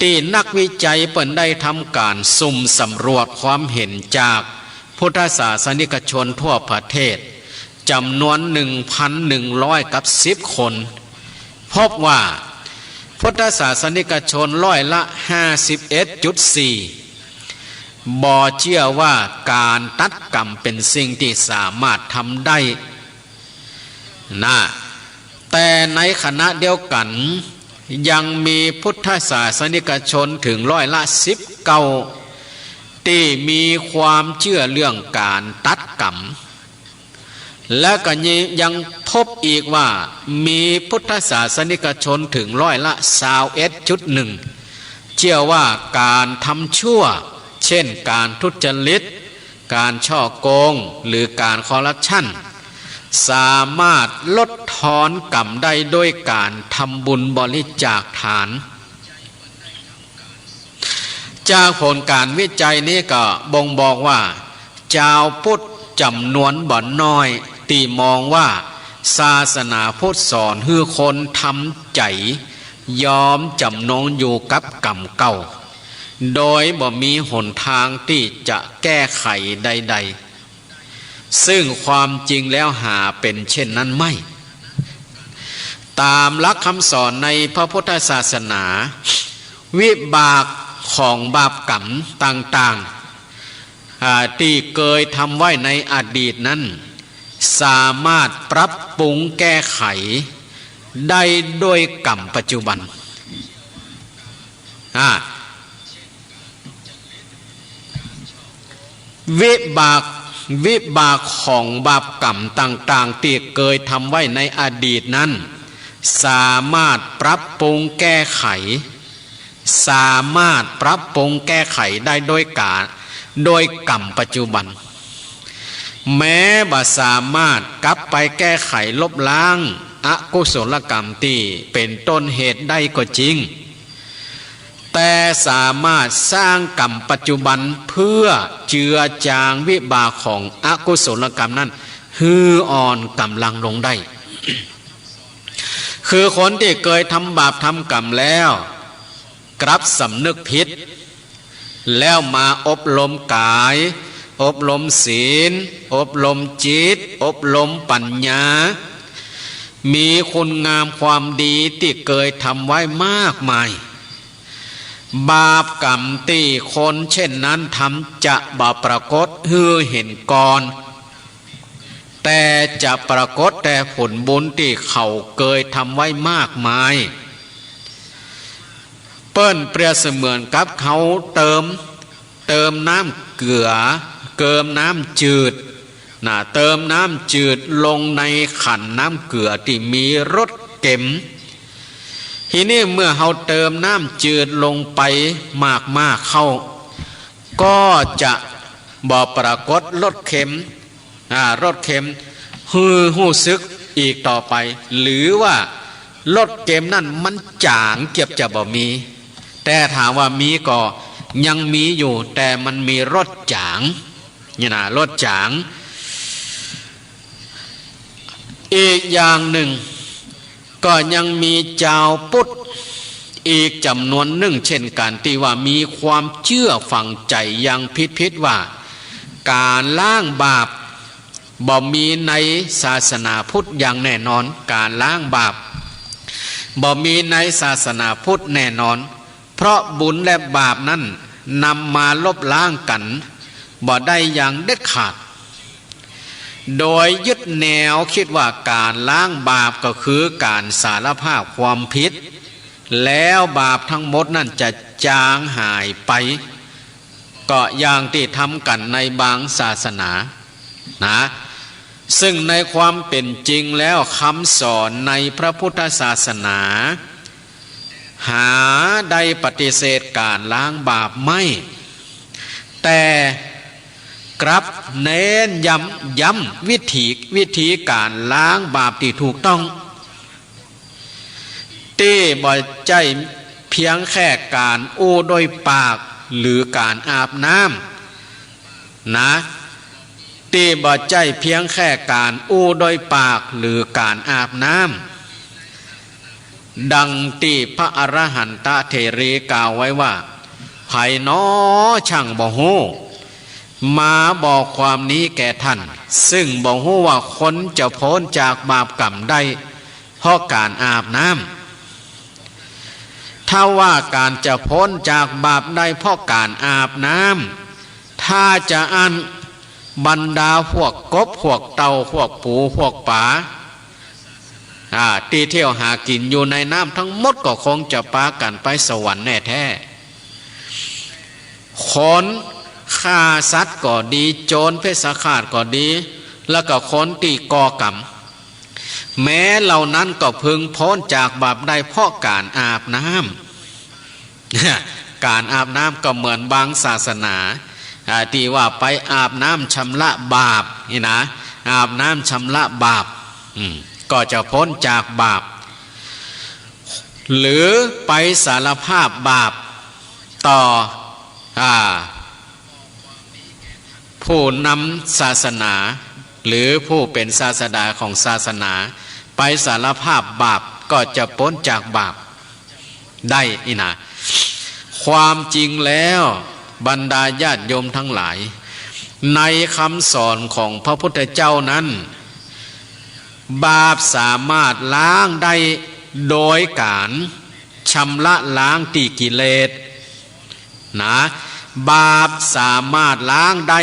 ที่นักวิจัยเปิ่นได้ทำการสุ่มสำรวจความเห็นจากพุทธศาสนิกชนทั่วประเทศจำนวน 1,110 คนพบว่าพุทธศาสนิกชน51.4%บ่เชื่อว่าการตัดกรรมเป็นสิ่งที่สามารถทำได้นะแต่ในขณะเดียวกันยังมีพุทธศาสนิกชนถึง19%ที่มีความเชื่อเรื่องการตัดกรรมและก็ยังพบอีกว่ามีพุทธศาสนิกชนถึง21.1%เชื่อว่าการทำชั่วเช่นการทุจริตการฉ้อโกงหรือการคอร์รัปชันสามารถลดทอนกรรมได้ด้วยการทำบุญบริจาคทานจากผลการวิจัยนี้ก็บ่งบอกว่าชาวพุทธจำนวนบ่น้อยที่มองว่าศาสนาพุทธสอนให้คนทำใจยอมจำนนอยู่กับกรรมเก่าโดยบ่มีหนทางที่จะแก้ไขใดๆซึ่งความจริงแล้วหาเป็นเช่นนั้นไม่ตามหลักคำสอนในพระพุทธศาสนาวิบากของบาปกรรมต่างๆที่เคยทำไว้ในอดีตนั้นสามารถปรับปรุงแก้ไขได้ด้วยกรรมปัจจุบันวิบากของบาปกรรมต่างๆที่เคยทำไว้ในอดีตนั้นสามารถปรับปรุงแก้ไขได้โดยกรรมปัจจุบันแม้บ่สามารถกลับไปแก้ไขลบล้างอกุศลกรรมที่เป็นต้นเหตุได้ก็จริงแต่สามารถสร้างกรรมปัจจุบันเพื่อเจือจางวิบากของอกุศลกรรมนั้นฮืออ่อนกำลังลงได้ คือคนที่เคยทำบาปทำกรรมแล้วกลับสำนึกผิดแล้วมาอบรมกายอบรมศีลอบรมจิตอบรมปัญญามีคุณงามความดีที่เคยทำไว้มากมายบาปกรรมที่คนเช่นนั้นทำจะบ่ปรากฏให้เห็นก่อนแต่จะปรากฏแต่ผลบุญที่เขาเคยทำไว้มากมายเปิ้นเปรียบเสมือนกับเขาเติมน้ำเกลือเติมน้ำจืดเติมน้ำจืดลงในขันน้ำเกลือที่มีรสเค็มทีนี้เมื่อเราเติมน้ำจืดลงไปมากเข้าก็จะบ่ปรากฏรสเค็มหู้ซึกอีกต่อไปหรือว่า รสเกมนั่นมันจางเก็บจะบ่มีแต่ถามว่ามีก็ยังมีอยู่แต่มันมีรสจางนี่นะรสจางอีกอย่างหนึ่งก็ยังมีเจ้าพุทธอีกจำนวนหนึ่งเช่นกันที่ว่ามีความเชื่อฝังใจยังพิษว่าการล้างบาปบ่มีในศาสนาพุทธอย่างแน่นอนการล้างบาปบ่มีในศาสนาพุทธแน่นอนเพราะบุญและบาปนั้นนำมาลบล้างกันบ่ได้อย่างเด็ดขาดโดยยึดแนวคิดว่าการล้างบาปก็คือการสารภาพความผิดแล้วบาปทั้งหมดนั่นจะจางหายไปก็อย่างที่ทำกันในบางศาสนานะซึ่งในความเป็นจริงแล้วคำสอนในพระพุทธศาสนาหาได้ปฏิเสธการล้างบาปไม่แต่กลับเน้นย้ำวิธีการล้างบาปที่ถูกต้องที่บ่ใจเพียงแค่การอู้โดยปากหรือการอาบน้ำนะที่บ่ใจเพียงแค่การอู้โดยปากหรือการอาบน้ำดังที่พระอรหันตเถรีกล่าวไว้ว่าไผน้อช่างบ่ฮู้มาบอกความนี้แก่ท่านซึ่งบ่ฮู้ว่าคนจะพ้นจากบาปกรรมได้เพราะการอาบน้ำถ้าว่าการจะพ้นจากบาปได้เพราะการอาบน้ำถ้าจะอันบรรดาพวกกบพวกเต่าพวกปูพวกปลาที่เที่ยวหากินอยู่ในน้ำทั้งหมดก็คงจะปากันไปสวรรค์แน่แท้คนฆ่าสัตว์ก็ดีโจรเพศฆาตก็ดีแล้วก็คนตีก่อกรรมแม้เหล่านั้นก็พึงพ้นจากบาปได้เพราะการอาบน้ำ การอาบน้ำก็เหมือนบางศาสนาที่ว่าไปอาบน้ำชำระบาปนี่นะอาบน้ำชำระบาปก็จะพ้นจากบาปหรือไปสารภาพบาปต่อผู้นำศาสนาหรือผู้เป็นศาสดาของศาสนาไปสารภาพบาปก็จะพ้นจากบาปได้นี่นะความจริงแล้วบรรดาญาติโยมทั้งหลายในคำสอนของพระพุทธเจ้านั้นบาปสามารถล้างได้โดยการชำระล้างที่กิเลสนะบาปสามารถล้างได้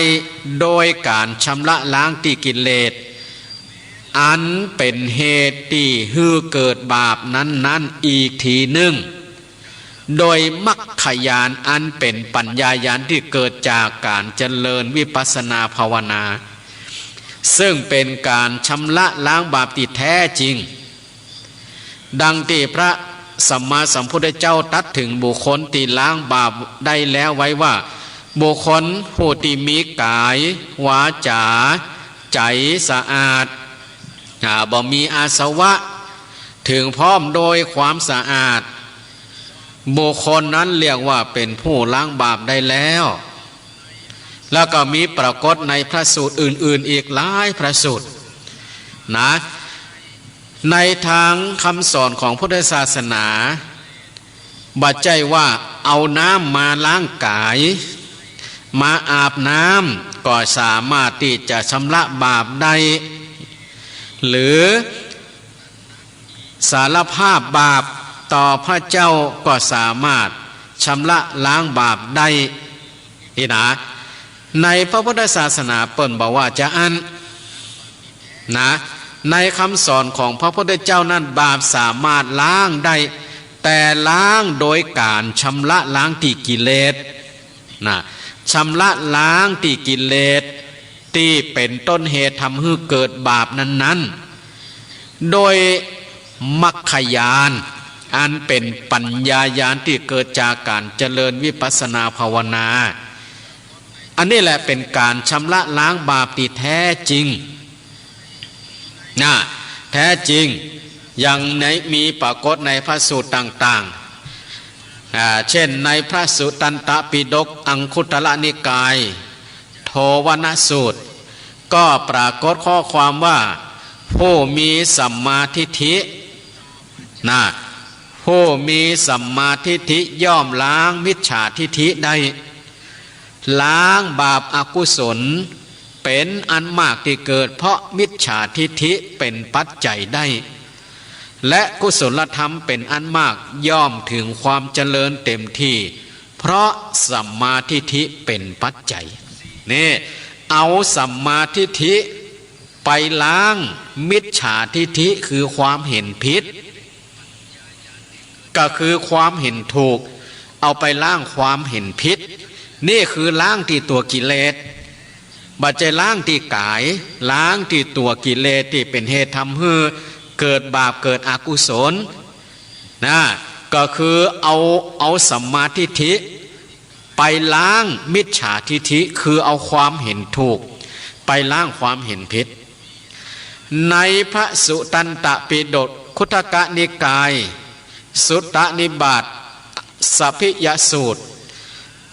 โดยการชำระล้างที่กิเลสอันเป็นเหตุที่ฮือเกิดบาปนั้นอีกทีหนึ่งโดยมรรคญาณอันเป็นปัญญาญาณที่เกิดจากการเจริญวิปัสสนาภาวนาซึ่งเป็นการชำระล้างบาปที่แท้จริงดังที่พระสัมมาสัมพุทธเจ้าตรัสถึงบุคคลที่ล้างบาปได้แล้วไว้ว่าบุคคลผู้ที่มีกายวาจาใจสะอาดบ่มีอาสวะถึงพร้อมโดยความสะอาดบุคคลนั้นเรียกว่าเป็นผู้ล้างบาปได้แล้วแล้วก็มีปรากฏในพระสูตรอื่นๆอีกหลายพระสูตรนะในทางคำสอนของพุทธศาสนาบัดใจว่าเอาน้ำมาล้างกายมาอาบน้ำก็สามารถที่จะชำระบาปได้หรือสารภาพบาปต่อพระเจ้าก็สามารถชำระล้างบาปได้นี่นะในพระพุทธศาสนาเปิ้นบอกว่าจะอันนะในคำสอนของพระพุทธเจ้านั้นบาปสามารถล้างได้แต่ล้างโดยการชำระล้างที่กิเลสนะชำระล้างที่กิเลสที่เป็นต้นเหตุทำให้เกิดบาปนั้นโดยมรรคญาณอันเป็นปัญญาญาณที่เกิดจากการเจริญวิปัสสนาภาวนาอันนี้แหละเป็นการชำระล้างบาปที่แท้จริงนะแท้จริง อย่างไหนมีปรากฏในพระสูตรต่างๆเช่นในพระสุตตันตปิฎกอังคุตรนิกายโทวนสูตรก็ปรากฏข้อความว่าผู้มีสัมมาทิฏฐิผู้มีสัมมาทิฏฐิย่อมล้างมิจฉาทิฏฐิได้ล้างบาปอกุศลเป็นอันมากที่เกิดเพราะมิจฉาทิฏฐิเป็นปัจจัยได้และกุศลธรรมเป็นอันมากย่อมถึงความเจริญเต็มที่เพราะสัมมาทิฏฐิเป็นปัจจัยนี่เอาสัมมาทิฏฐิไปล้างมิจฉาทิฏฐิคือความเห็นผิดก็คือความเห็นถูกเอาไปล้างความเห็นผิดนี่คือล้างที่ตัวกิเลสบัดใจล้างที่กายล้างที่ตัวกิเลสที่เป็นเหตุทำให้เกิดบาปเกิดอกุศลก็คือเอาสัมมาทิฏฐิไปล้างมิจฉาทิฏฐิคือเอาความเห็นถูกไปล้างความเห็นผิดในพระสุตตันตปิฎกคุตกนิกายสุตตนิบาตสัพพิยสูตร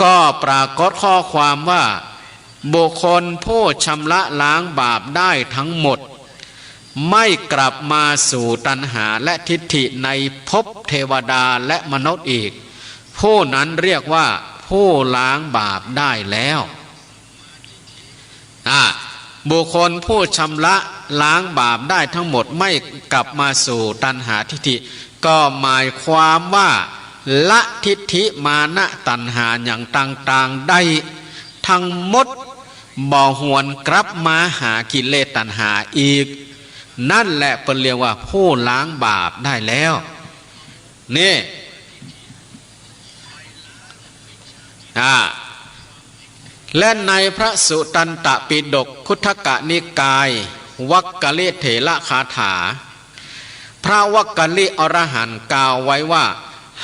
ก็ปรากฏข้อความว่าบุคคลผู้ชำระล้างบาปได้ทั้งหมดไม่กลับมาสู่ตัณหาและทิฏฐิในภพเทวดาและมนุษย์อีกผู้นั้นเรียกว่าผู้ล้างบาปได้แล้วบุคคลผู้ชำระล้างบาปได้ทั้งหมดไม่กลับมาสู่ตัณหาทิฏฐิก็หมายความว่าละทิฏฐิมานะตัณหาอย่างต่างๆได้ทั้งหมดบ่หวนกลับมาหากิเลสตัณหาอีกนั่นแหละเป็นเรียกว่าผู้ล้างบาปได้แล้วนี่และในพระสุตตันตปิฎกคุตกนิกายวักกลิเถระคาถาพระวักกลิอรหันต์กล่าวไว้ว่า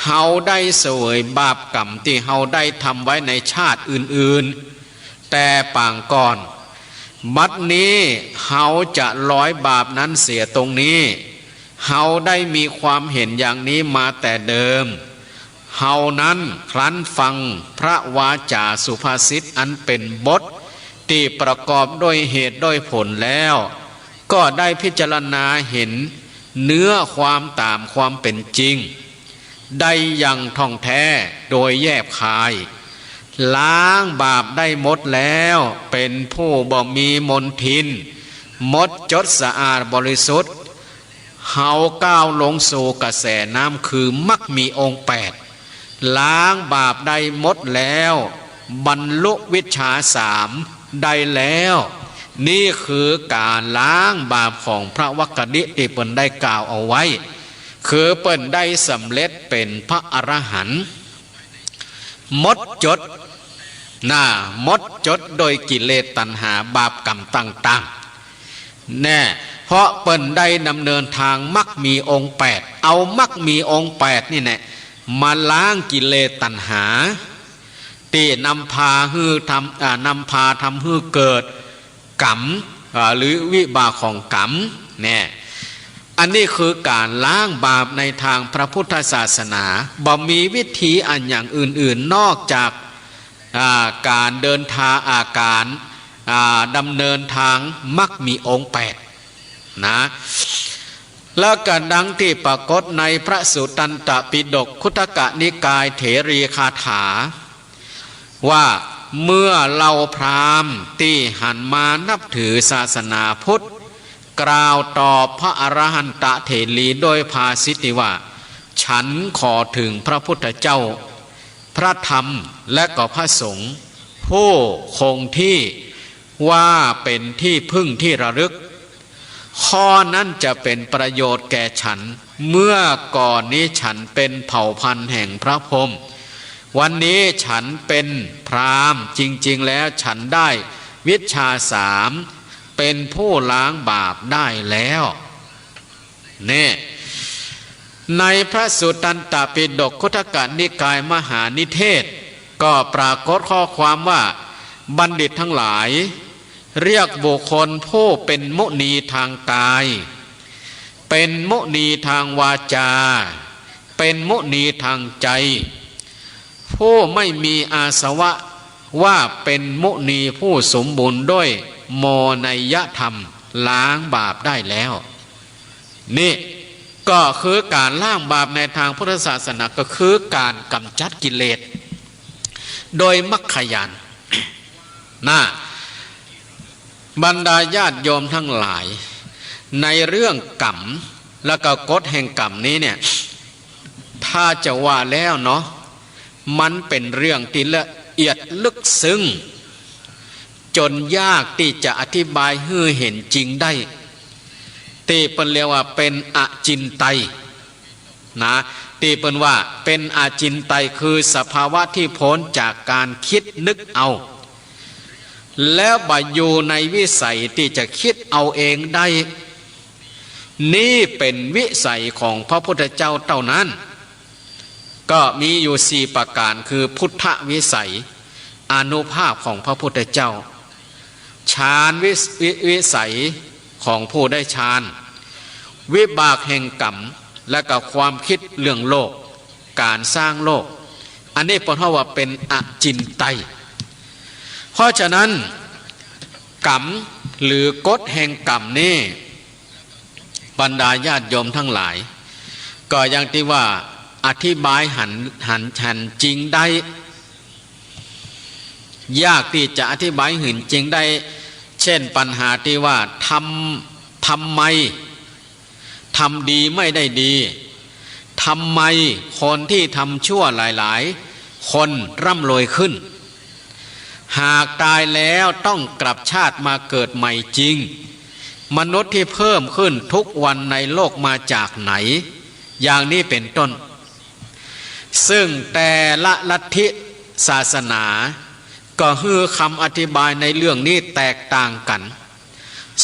เฮาได้เสวยบาปกรรมที่เฮาได้ทำไว้ในชาติอื่นๆแต่ปางก่อนบัดนี้เฮาจะร้อยบาปนั้นเสียตรงนี้เฮาได้มีความเห็นอย่างนี้มาแต่เดิมเฮานั้นครั้นฟังพระวาจาสุภาษิตอันเป็นบทที่ประกอบด้วยเหตุด้วยผลแล้วก็ได้พิจารณาเห็นเนื้อความตามความเป็นจริงได้อย่างท่องแท้โดยแยบคายล้างบาปได้หมดแล้วเป็นผู้บ่มีมลทินหมดจดสะอาดบริสุทธิ์เฮาก้าวลงสู่กระแสน้ำคือมรรคมีองค์8ล้างบาปได้หมดแล้วบรรลุวิชชา3ได้แล้วนี่คือการล้างบาปของพระวักกลิที่เปิ้นได้กล่าวเอาไว้คือเปิ้นได้สำเร็จเป็นพระอรหันต์หมดจดหมดจดโดยกิเลสตัณหาบาปกรรมต่างๆแน่เพราะเปิ้นได้ดำเนินทางมรรคมีองค์8เอามรรคมีองค์8นี่แน่มาล้างกิเลสตัณหาที่นำพาทำให้เกิดกรรมหรือวิบากของกรรมเนี่ยอันนี้คือการล้างบาปในทางพระพุทธศาสนาบ่มีวิธีอันอย่างอื่นๆนอกจากการเดินทางดำเนินทางมรรคมีองค์8นะแล้วก็ดังที่ปรากฏในพระสุตตันตปิฎกคุตกนิกายเถรีคาถาว่าเมื่อเราพราหมณ์ที่หันมานับถือศาสนาพุทธกล่าวตอบพระอรหันตเถรีโดยภาษิตว่าฉันขอถึงพระพุทธเจ้าพระธรรมและก็พระสงฆ์ผู้คงที่ว่าเป็นที่พึ่งที่ระลึกข้อนั้นจะเป็นประโยชน์แก่ฉันเมื่อก่อนนี้ฉันเป็นเผ่าพันธุ์แห่งพระพรหมวันนี้ฉันเป็นพราหมณ์จริงๆแล้วฉันได้วิชชา3เป็นผู้ล้างบาปได้แล้วนี่ในพระสุตตันตปิฎกคุตกนิกายมหานิเทศก็ปรากฏข้อความว่าบัณฑิตทั้งหลายเรียกบุคคลผู้เป็นมุนีทางกาย เป็นมุนีทางวาจาเป็นมุนีทางใจผู้ไม่มีอาสวะว่าเป็นมุนีผู้สมบูรณ์ด้วยโมนัยธรรมล้างบาปได้แล้วนี่ก็คือการล้างบาปในทางพุทธศาสนาก็คือการกำจัดกิเลสโดยมรรคญาณนะบรรดาญาติโยมทั้งหลายในเรื่องกรรมและก็กฎแห่งกรรมนี้เนี่ยถ้าจะว่าแล้วเนาะมันเป็นเรื่องที่ละเอียดลึกซึ้งจนยากที่จะอธิบายให้เห็นจริงได้ที่เปิ้นเรียกว่าเป็นอจินไตยนะที่เปิ้นว่าเป็นอจินไตยคือสภาวะที่พ้นจากการคิดนึกเอาแล้วบ่อยู่ในวิสัยที่จะคิดเอาเองได้นี่เป็นวิสัยของพระพุทธเจ้าเท่านั้นก็มีอยู่4ประการคือพุทธวิสัยอานุภาพของพระพุทธเจ้าฌานวิสัยของผู้ได้ฌานวิบากแห่งกรรมและก็ความคิดเรื่องโลกการสร้างโลกอันนี้เพราะว่าเป็นอจินไตยเพราะฉะนั้นกรรมหรือกฎแห่งกรรมนี่บรรดาญาติโยมทั้งหลายก็อย่างที่ว่าอธิบายหันจริงได้ยากที่จะอธิบายหินจริงได้เช่นปัญหาที่ว่าทำไมทำดีไม่ได้ดีทำไมคนที่ทำชั่วหลายๆคนร่ำรวยขึ้นหากตายแล้วต้องกลับชาติมาเกิดใหม่จริงมนุษย์ที่เพิ่มขึ้นทุกวันในโลกมาจากไหนอย่างนี้เป็นต้นซึ่งแต่ละลัทธิศาสนาก็คือคำอธิบายในเรื่องนี้แตกต่างกัน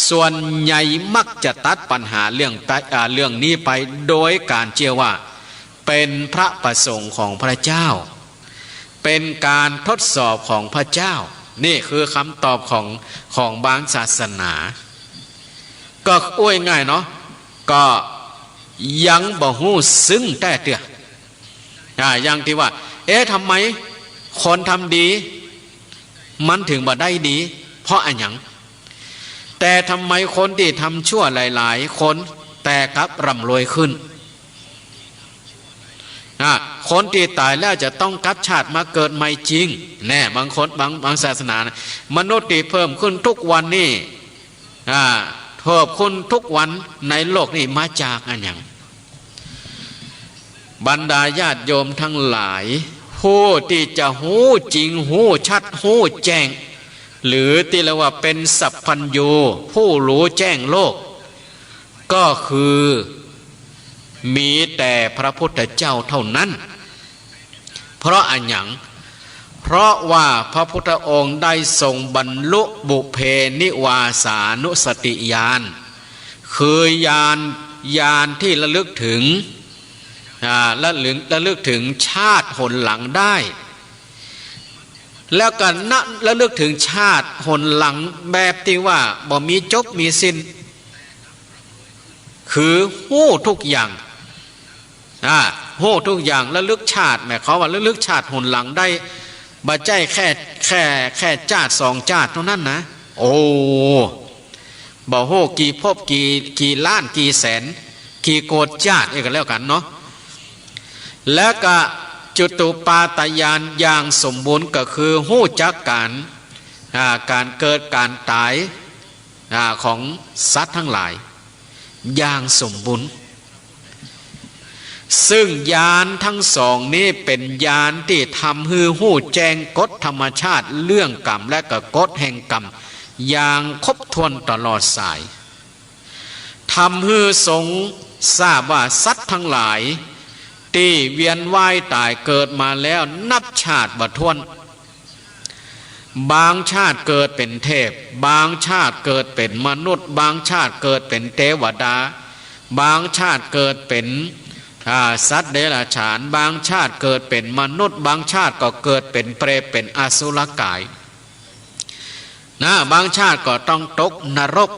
ส่วนใหญ่มักจะตัดปัญหาเรื่องนี้ไปโดยการเชื่อว่าเป็นพระประสงค์ของพระเจ้าเป็นการทดสอบของพระเจ้านี่คือคำตอบของบางศาสนาก็อ้วยง่ายเนาะก็ยังบ่ฮู้ซึ้งแต่เตืออย่างที่ว่าทำไมคนทำดีมันถึงบ่ได้ดีเพราะอะไรอย่างแต่ทำไมคนที่ทำชั่วหลายๆคนแต่กลับร่ำรวยขึ้นคนที่ตายแล้วจะต้องกลับชาติมาเกิดใหม่จริงแน่บางคนบางศาสนานะมนุษย์ที่เพิ่มขึ้นทุกวันนี่เพิ่มขึ้นทุกวันในโลกนี่มาจากอะไรอย่างบรรดาญาติโยมทั้งหลายผู้ที่จะหู้จริงหู้ชัดหู้แจ้งหรือที่เรียกว่าเป็นสัพพัญญูผู้รู้แจ้งโลกก็คือมีแต่พระพุทธเจ้าเท่านั้นเพราะอันหยังเพราะว่าพระพุทธองค์ได้ทรงบรรลุบุเพนิวาสานุสติญาณคือญาณที่ระลึกถึงระลึกถึงชาติหนหลังได้แล้วก็ระลึกถึงชาติหนหลังแบบที่ว่าบ่มีจบมีสิ้นคือหู้ทุกอย่างหู้ทุกอย่างระลึกชาติหมายความว่าระลึกชาติหนหลังได้บ่ใจแค่ชาติ2ชาติเท่านั้นนะโอ้บ่ฮู้กี่ภพกี่ล้านกี่แสนกี่โกฏชาติก็แล้วกันเนาะแล้วก็จุตูปาตญาณอย่างสมบูรณ์ก็คือหู้จักการเกิดการตายของสัตว์ทั้งหลายอย่างสมบูรณ์ซึ่งญาณทั้งสองนี้เป็นญาณที่ทำให้หู้แจ้งกฎธรรมชาติเรื่องกรรมและก็กฎแห่งกรรมอย่างครบถ้วนตลอดสายทำให้สงทราบว่าสัตว์ทั้งหลายที่เวียนว่ายตายเกิดมาแล้วนับชาติบ่ถ้วนบางชาติเกิดเป็นเทพบางชาติเกิดเป็นมนุษย์บางชาติเกิดเป็นเทวดาบางชาติเกิดเป็นสัตว์เดรัจฉานบางชาติเกิดเป็นมนุษย์บางชาติก็เกิดเป็นเปรตเป็นอสุรกายบางชาติก็ต้องตกนรก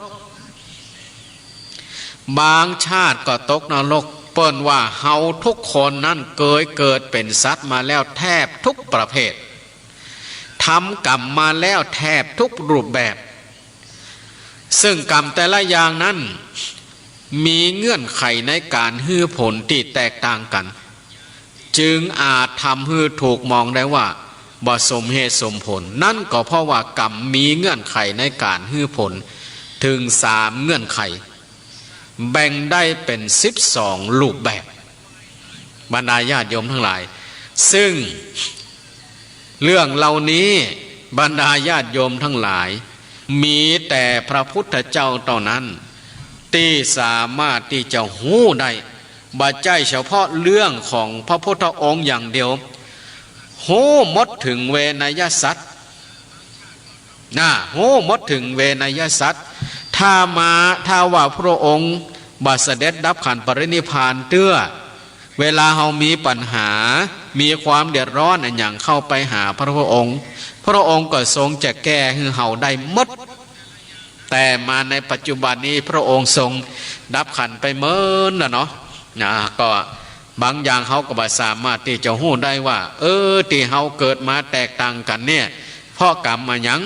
บางชาติก็ตกนรกเปิ้นว่าเฮาทุกคนนั่นเกิดเป็นสัตว์มาแล้วแทบทุกประเภททำกรรมมาแล้วแทบทุกรูปแบบซึ่งกรรมแต่ละอย่างนั้นมีเงื่อนไขในการให้ผลที่แตกต่างกันจึงอาจทำให้ถูกมองได้ว่าบ่สมเหตุสมผลนั่นก็เพราะว่ากรรมมีเงื่อนไขในการให้ผลถึง3เงื่อนไขแบ่งได้เป็น12รูปแบบบรรดาญาติโยมทั้งหลายซึ่งเรื่องเหล่านี้บรรดาญาติโยมทั้งหลายมีแต่พระพุทธเจ้าเท่านั้นที่สามารถที่จะหู้ได้บ่ใช่เฉพาะเรื่องของพระพุทธองค์อย่างเดียวหู้หมดถึงเวนยสัตว์หู้หมดถึงเวนยสัตว์ถ้าว่าพระองค์บัดเสด็จดับขันปรินิพพานเตื้อเวลาเรามีปัญหามีความเดือดร้อนอย่างเข้าไปหาพระองค์พระองค์ก็ทรงจะแก้ให้เราได้หมดแต่มาในปัจจุบันนี้พระองค์ทรงดับขันไปเมินนะเนาะก็บางอย่างเขาก็บ่สามารถที่จะหู้ได้ว่าที่เขาเกิดมาแตกต่างกันเนี่ยเพราะกรรมมาหยัง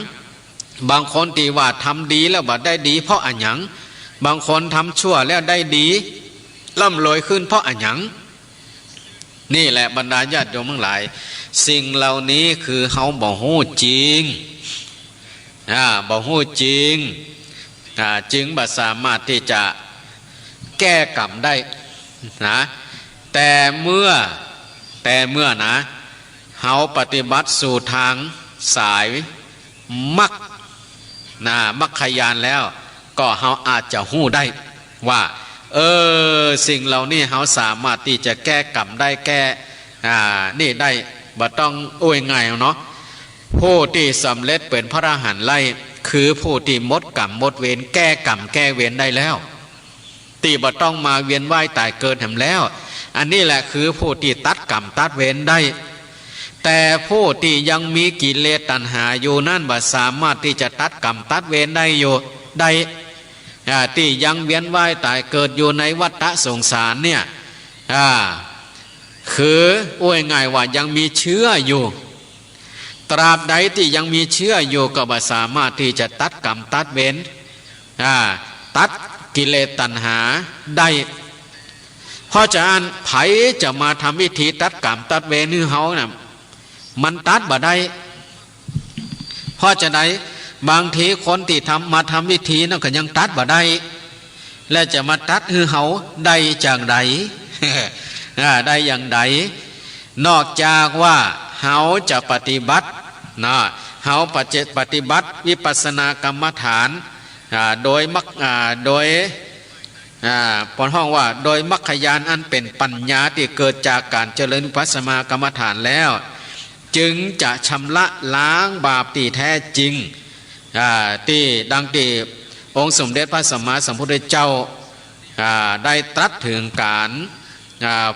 บางคนที่ว่าทำดีแล้วบ่ได้ดีเพราะอันหยังบางคนทำชั่วแล้วได้ดีร่ำรวยขึ้นเพราะอันหยังนี่แหละบรรดาญาติโยมทั้งหลายสิ่งเหล่านี้คือเขาบ่ฮู้จริงบ่ฮู้จริงจึงบ่สามารถที่จะแก้กรรมได้นะแต่เมื่อนะเขาปฏิบัติสู่ทางสายมรรคมรรคยานแล้วก็เขาอาจจะหู้ได้ว่าสิ่งเหล่านี้เขาสามารถที่จะแก้กรรมได้แก้นี่ได้บ่ต้องง่ายเนาะผู้ที่สำเร็จเป็นพระอรหันต์ไล่คือผู้ที่หมดกรรมหมดเวรแก้กรรมแก้เวรได้แล้วที่บ่ต้องมาเวียนว่ายตายเกิดแห่งแล้วอันนี้แหละคือผู้ที่ตัดกรรมตัดเวรได้แต่ผู้ที่ยังมีกิเลสตัณหาอยู่นั่นบ่สามารถที่จะตัดกรรมตัดเวรได้อยู่ได้ที่ยังเวียนว่ายตายเกิดอยู่ในวัฏสงสารเนี่ยคือง่ายว่ายังมีเชื้ออยู่ตราบใดที่ยังมีเชื้ออยู่ก็บ่สามารถที่จะตัดกรรมตัดเวรตัดกิเลสตัณหาได้เพราะฉะนั้นไผจะมาทำวิธีตัดกรรมตัดเวรนี่เขาน่ะมันตัดบ่ได้เพราะจะไหนบางทีคนที่มาทำวิธีนั่นก็ยังตัดบ่ได้และจะมาตัดคือเขาได้จากใด ได้อย่างใดนอกจากว่าเขาจะปฏิบัติเขาปฏิบัติวิปัสสนากรรมฐานโดยปนห้องว่าโดยมรรคญาณอันเป็นปัญญาที่เกิดจากการเจริญวิปัสสนากรรมฐานแล้วจึงจะชำระล้างบาปที่แท้จริงที่ดังที่องค์สมเด็จพระสัมมาสัมพุทธเจ้าได้ตรัสถึงการ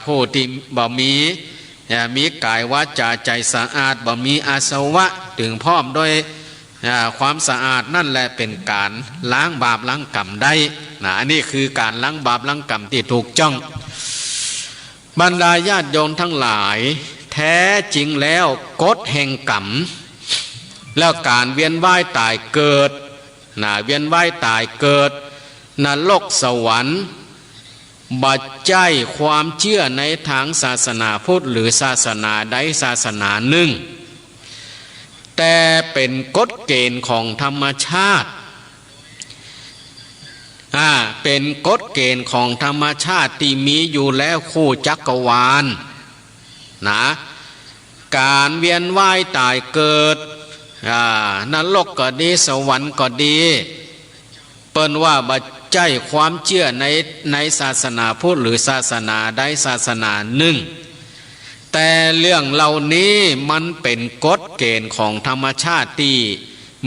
ผู้ที่บ่มีกายวาจาใจสะอาดบ่มีอาสวะถึงพร้อมด้วยความสะอาดนั่นแหละเป็นการล้างบาปล้างกรรมได้อันนี้คือการล้างบาปล้างกรรมที่ถูกจ้องบรรดาญาติโยมทั้งหลายแท้จริงแล้วกฎแห่งกรรมแล้วการเวียนว่ายตายเกิดเวียนว่ายตายเกิดนรกสวรรค์บัดใจความเชื่อในทางศาสนาพุทธหรือศาสนาใดศาสนาหนึ่งแต่เป็นกฎเกณฑ์ของธรรมชาติเป็นกฎเกณฑ์ของธรรมชาติที่มีอยู่แล้วคู่จักรวาลการเวียนว่ายตายเกิดนรกก็ดีสวรรค์ก็ดีเปิ้นว่าบัดใจความเชื่อในศาสนาพุทธหรือศาสนาใดศาสนาหนึ่งแต่เรื่องเหล่านี้มันเป็นกฎเกณฑ์ของธรรมชาติที่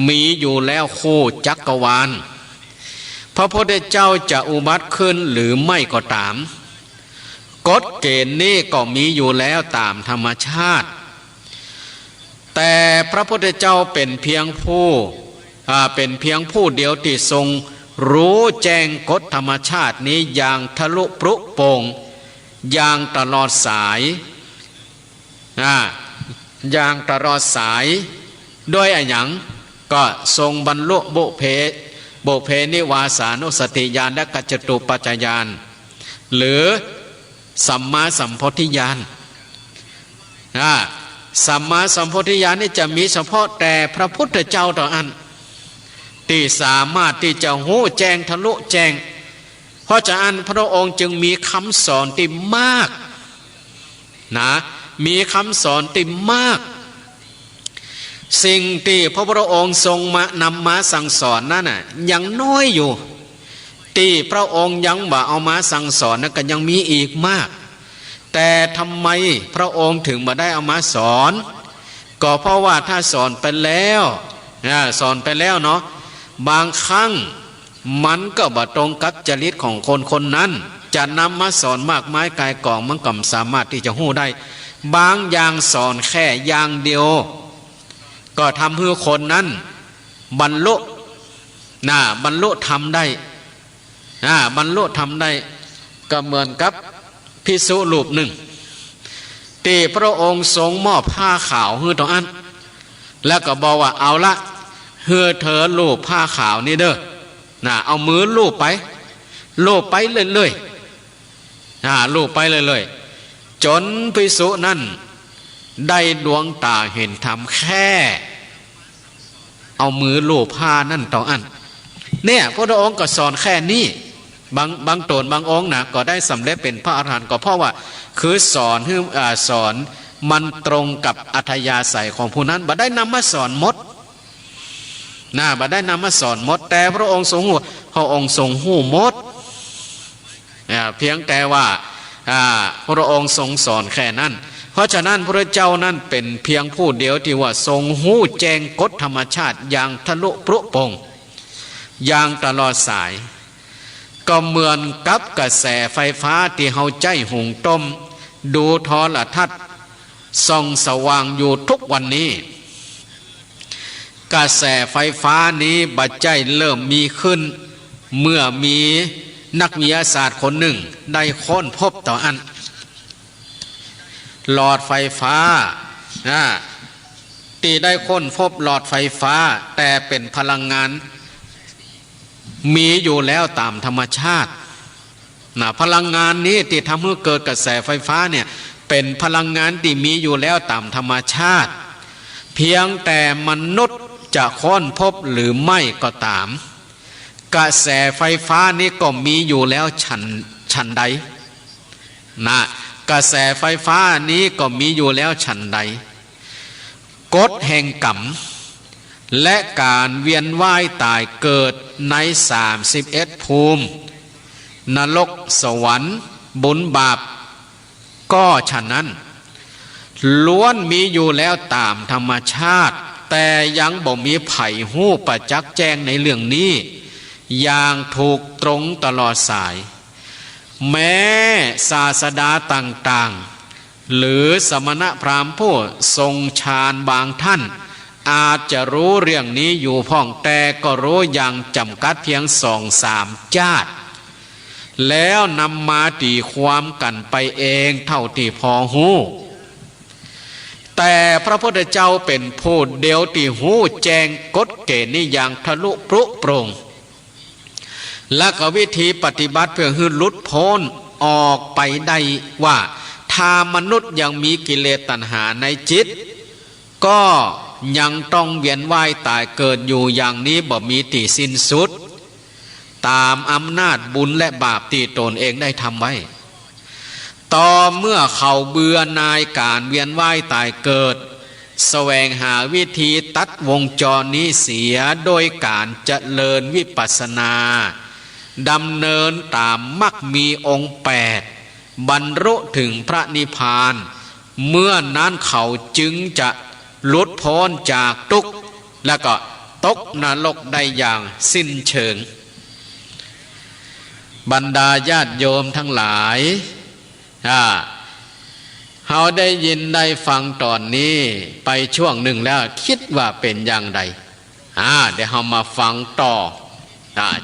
มีอยู่แล้วคู่จักรวาลพระพุทธเจ้าจะอุบัติขึ้นหรือไม่ก็ตามกฎเกณฑ์นี้ก็มีอยู่แล้วตามธรรมชาติแต่พระพุทธเจ้าเป็นเพียงผู้เดียวที่ทรง รู้แจ้งกฎธรรมชาตินี้อย่างทะลุปรุโปร่งอย่างตลอดสายอย่างตลอดสายด้วยอะไรอย่างก็ทรงบรรลุบุเพนิวาสานุสติญาณและกัจจตุปัจจญาณหรือสัมมาสัมโพธิญาณสัมมาสัมโพธิญาณนี่จะมีเฉพาะแต่พระพุทธเจ้าต่ออันที่สามารถที่จะหู้แจ้งทะลุแจ้งเพราะฉะนั้นพระองค์จึงมีคำสอนที่มากนะมีคำสอนที่มากสิ่งที่พระพุทธองค์ทรงมานำมาสั่งสอนนั่นน่ะยังน้อยอยู่ที่พระองค์ยังบ่เอามาสั่งสอนนั่นก็ยังมีอีกมากแต่ทำไมพระองค์ถึงบ่ได้เอามาสอนก็เพราะว่าถ้าสอนไปแล้วสอนไปแล้วเนาะบางครั้งมันก็บ่ตรงกับจริตของคนคนนั้นจะนำมาสอนมากมายกายกองมันก็สามารถที่จะหู้ได้บางอย่างสอนแค่อย่างเดียวก็ทำให้คนนั้นบรรลุบรรลุธรรมได้บรรลุธรรมได้ก็เหมือนกับภิกษุรูปหนึ่งที่พระองค์ทรงมอบผ้าขาวให้ต่ออันแล้วก็บอกว่าเอาละเฮือเธอลูบผ้าขาวนี่เด้อเอามือลูบไปเรื่อยๆลูบไปเรื่อยๆจนภิกษุนั้นได้ดวงตาเห็นธรรมแค่เอามือลูบผ้านั่นต่ออันเนี่ยพระองค์ก็สอนแค่นี้บางตนบางองค์นะก็ได้สำเร็จเป็นพระอรหันต์ก็เพราะว่าคือสอนมันตรงกับอัธยาศัยของผู้นั้นบ่ได้นำมาสอนหมดบ่ได้นำมาสอนหมดแต่พระองค์ทรงหู้หมดเพียงแต่ว่าพระองค์ทรงสอนแค่นั้นเพราะฉะนั้นพระเจ้านั้นเป็นเพียงผู้เดียวที่ว่าทรงหู้แจ้งกฎธรรมชาติอย่างทะลุปรุโปร่งอย่างตลอดสายก็เหมือนกับกระแสไฟฟ้าที่เฮาใจหุงต้มดูโทรทัศน์ส่องสว่างอยู่ทุกวันนี้กระแสไฟฟ้านี้บัดใจเริ่มมีขึ้นเมื่อมีนักวิทยาศาสตร์คนหนึ่งได้ค้นพบต่ออันหลอดไฟฟ้าที่ได้ค้นพบหลอดไฟฟ้าแต่เป็นพลังงานมีอยู่แล้วตามธรรมชาติพลังงานนี้ที่ทำให้เกิดกระแสไฟฟ้าเนี่ยเป็นพลังงานที่มีอยู่แล้วตามธรรมชาติเพียงแต่มนุษย์จะค้นพบหรือไม่ก็ตามกระแสไฟฟ้านี้ก็มีอยู่แล้วฉันใดกระแสไฟฟ้านี้ก็มีอยู่แล้วฉันใดกฎแห่งกรรมและการเวียนว่ายตายเกิดใน31ภูมินรกสวรรค์บุญบาปก็ฉะนั้นล้วนมีอยู่แล้วตามธรรมชาติแต่ยังบ่มีไผ่หู้ประจักษ์แจ้งในเรื่องนี้อย่างถูกตรงตลอดสายแม้ศาสดาต่างๆหรือสมณพราหมณ์ผู้ทรงฌานบางท่านอาจจะรู้เรื่องนี้อยู่พ่องแต่ก็รู้อย่างจำกัดเพียง2-3 จาดแล้วนำมาตีความกันไปเองเท่าที่พอหู้แต่พระพุทธเจ้าเป็นผู้เดียวที่หู้แจ้งกฎเกณฑ์นี้อย่างทะลุปรุโปร่งและก็วิธีปฏิบัติเพื่อให้หลุดพ้นออกไปได้ว่าถ้ามนุษย์ยังมีกิเลสตัณหาในจิตก็ยังต้องเวียนว่ายตายเกิดอยู่อย่างนี้บ่มีที่สิ้นสุดตามอำนาจบุญและบาปที่ตนเองได้ทำไว้ต่อเมื่อเขาเบื่อหน่ายการเวียนว่ายตายเกิดแสวงหาวิธีตัดวงจรนี้เสียโดยการเจริญวิปัสสนาดำเนินตามมรรคมีองค์8บรรลุถึงพระนิพพานเมื่อนั้นเขาจึงจะหลุดพ้นจากทุกข์และก็ตกนรกได้อย่างสิ้นเชิงบรรดาญาติโยมทั้งหลายเราได้ยินได้ฟังตอนนี้ไปช่วงหนึ่งแล้วคิดว่าเป็นอย่างไรเดี๋ยวเรามาฟังต่อ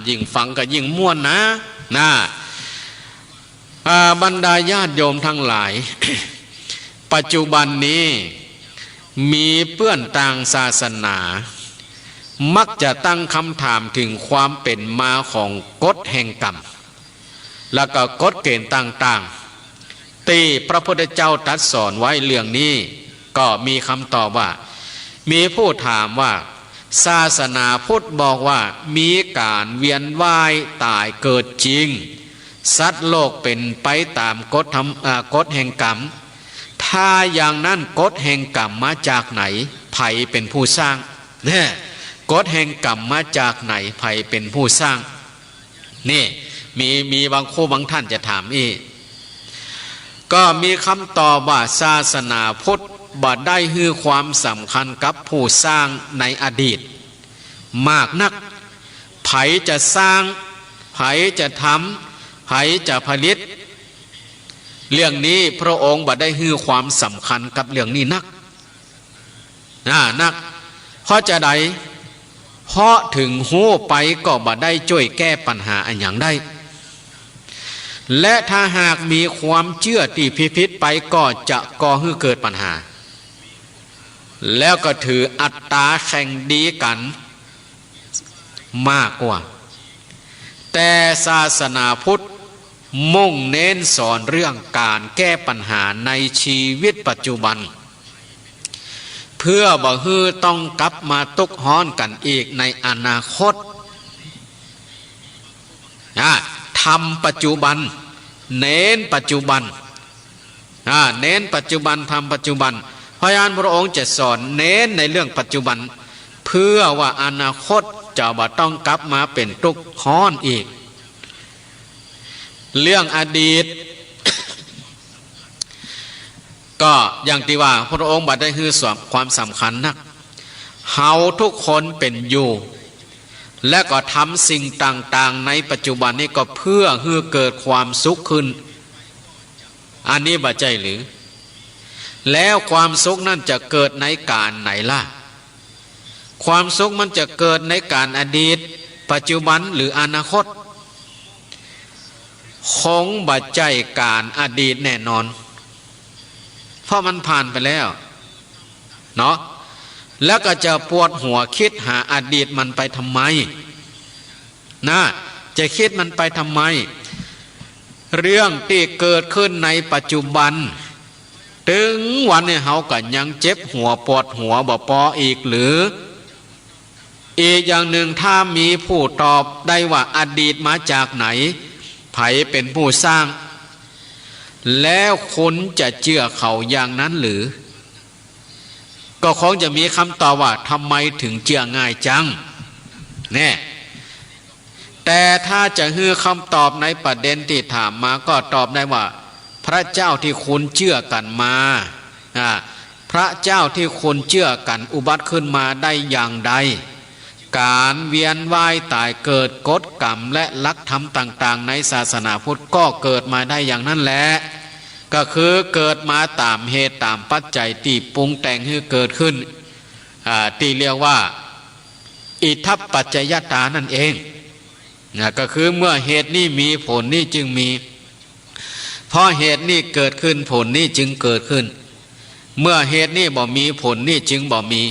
ยิ่งฟังก็ยิ่งม่วนนะบรรดาญาติโยมทั้งหลาย ปัจจุบันนี้มีเปื้อนต่างศาสนามักจะตั้งคำถามถึงความเป็นมาของกฎแห่งกรรมแล้วก็กฎเกณฑ์ต่างๆที่พระพุทธเจ้าตรัสสอนไว้เรื่องนี้ก็มีคำตอบว่ามีผู้ถามว่าศาสนาพุทธบอกว่ามีการเวียนว่ายตายเกิดจริงสัตว์โลกเป็นไปตามกฎแห่งกรรมถ้าอย่างนั้นกฎแห่งกรรมมาจากไหนไผเป็นผู้สร้างเนี่ยกฎแห่งกรรมมาจากไหนไผเป็นผู้สร้างนี่มีบางคู่บางท่านจะถามอีกก็มีคำตอบว่าศาสนาพุทธบ่ได้ให้ความสำคัญกับผู้สร้างในอดีตมากนักไผจะสร้างไผจะทำไผจะผลิตเรื่องนี้พระองค์บ่ได้ให้ความสำคัญกับเรื่องนี้นักเพราะจะใดเพราะถึงหู้ไปก็บ่ได้ช่วยแก้ปัญหาอันอย่างใดและถ้าหากมีความเชื่อที่ผิดไปก็จะก่อให้เกิดปัญหาแล้วก็ถืออัตตาแข่งดีกันมากกว่าแต่ศาสนาพุทธมุ่งเน้นสอนเรื่องการแก้ปัญหาในชีวิตปัจจุบันเพื่อบ่ฮือต้องกลับมาตกฮ้อนกันอีกในอนาคตทำปัจจุบันเน้นปัจจุบันเน้นปัจจุบันทำปัจจุบันพระยานพระองค์จะสอนเน้นในเรื่องปัจจุบันเพื่อว่าอนาคตจะบ่ต้องกลับมาเป็นทุกข์ฮ้อนอีกเรื่องอดีต ก็อย่างที่ว่าพระองค์บัดได้ให้ความสำคัญนักเฮาทุกคนเป็นอยู่และก็ทำสิ่งต่างๆในปัจจุบันนี้ก็เพื่อให้เกิดความสุขขึ้นอันนี้บ่ใจหรือแล้วความสุขนั่นจะเกิดในการไหนล่ะความสุขมันจะเกิดในการอดีตปัจจุบันหรืออนาคตคงบ่ใจการอดีตแน่นอนเพราะมันผ่านไปแล้วเนาะแล้วก็จะปวดหัวคิดหาอดีตมันไปทำไมจะคิดมันไปทำไมเรื่องที่เกิดขึ้นในปัจจุบันถึงวันนี้เฮาก็ยังเจ็บหัวปวดหัวบ่พออีกหรืออีกอย่างหนึ่งถ้ามีผู้ตอบได้ว่าอดีตมาจากไหนไผเป็นผู้สร้างแล้วคุณจะเชื่อเขาอย่างนั้นหรือก็คงจะมีคำตอบว่าทำไมถึงเชื่อง่ายจังแน่แต่ถ้าจะให้คำตอบในประเด็นที่ถามมาก็ตอบได้ว่าพระเจ้าที่คุณเชื่อกันมาพระเจ้าที่คุณเชื่อกันอุบัติขึ้นมาได้อย่างใดการเวียนว่ายตายเกิดกฎกรรมและลักธรรมต่างๆในศาสนาพุทธก็เกิดมาได้อย่างนั้นแหละก็คือเกิดมาตามเหตุตามปัจจัยที่ปรุงแต่งให้เกิดขึ้นที่เรียกว่าอิทัปปัจจยตานั่นเองก็คือเมื่อเหตุนี้มีผลนี้จึงมีเพราะเหตุนี้เกิดขึ้นผลนี้จึงเกิดขึ้นเมื่อเหตุนี้บ่มีผลนี้จึงบ่มี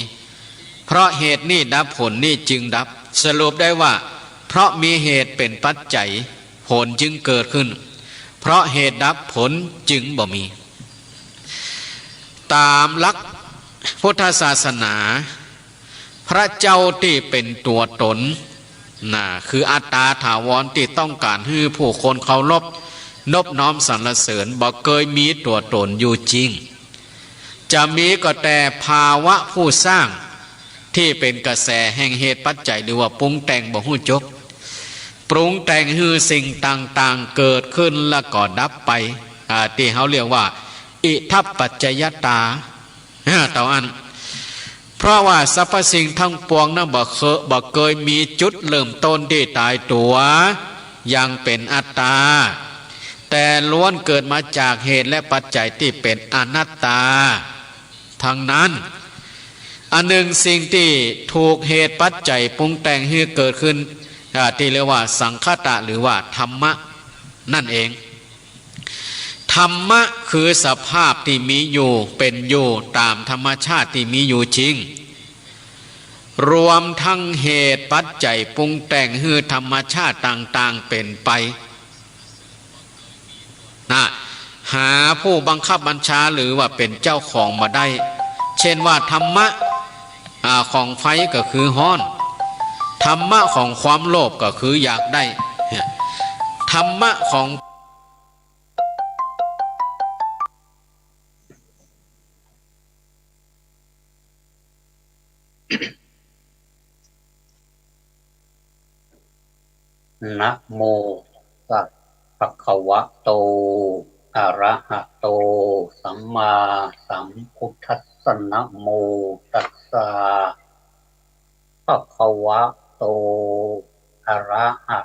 เพราะเหตุนี้ดับผลนี้จึงดับสรุปได้ว่าเพราะมีเหตุเป็นปัจจัยผลจึงเกิดขึ้นเพราะเหตุดับผลจึงบ่มีตามหลักพุทธศาสนาพระเจ้าที่เป็นตัวตนคืออัตตาถาวรที่ต้องการให้ผู้คนเคารพนบน้อมสรรเสริญบ่เคยมีตัวตนอยู่จริงจะมีก็แต่ภาวะผู้สร้างที่เป็นกระแสแห่งเหตุปัจจัยหรือว่าปรุงแต่งบ่ฮู้จบปรุงแต่งให้สิ่งต่างๆเกิดขึ้นแล้วก็ดับไปที่เขาเรียกว่าอิทัปปัจจยตาต่ออันเพราะว่าสรรพสิ่งทั้งปวงนั้นบ่เคยมีจุดเริ่มต้นที่ตายตัวยังเป็นอัตตาแต่ล้วนเกิดมาจากเหตุและปัจจัยที่เป็นอนัตตาทั้งนั้นอันหนึ่งสิ่งที่ถูกเหตุปัจจัยปรุงแต่งให้เกิดขึ้น ที่เรียกว่าสังคตะหรือว่าธรรมะนั่นเองธรรมะคือสภาพที่มีอยู่เป็นอยู่ตามธรรมชาติที่มีอยู่จริงรวมทั้งเหตุปัจจัยปรุงแต่งให้ธรรมชาติต่างๆเป็นไปนะหาผู้บังคับบัญชาหรือว่าเป็นเจ้าของมาได้เช่นว่าธรรมะของไฟก็คือฮ้อนธรรมะของความโลภก็คืออยากได้ธรรมะของนะโมตัสสะภะคะวะโตอะระหะโตสัมมาสัมพุทธัสสะนะโมตัสสะภะคะวะโตอะระหะ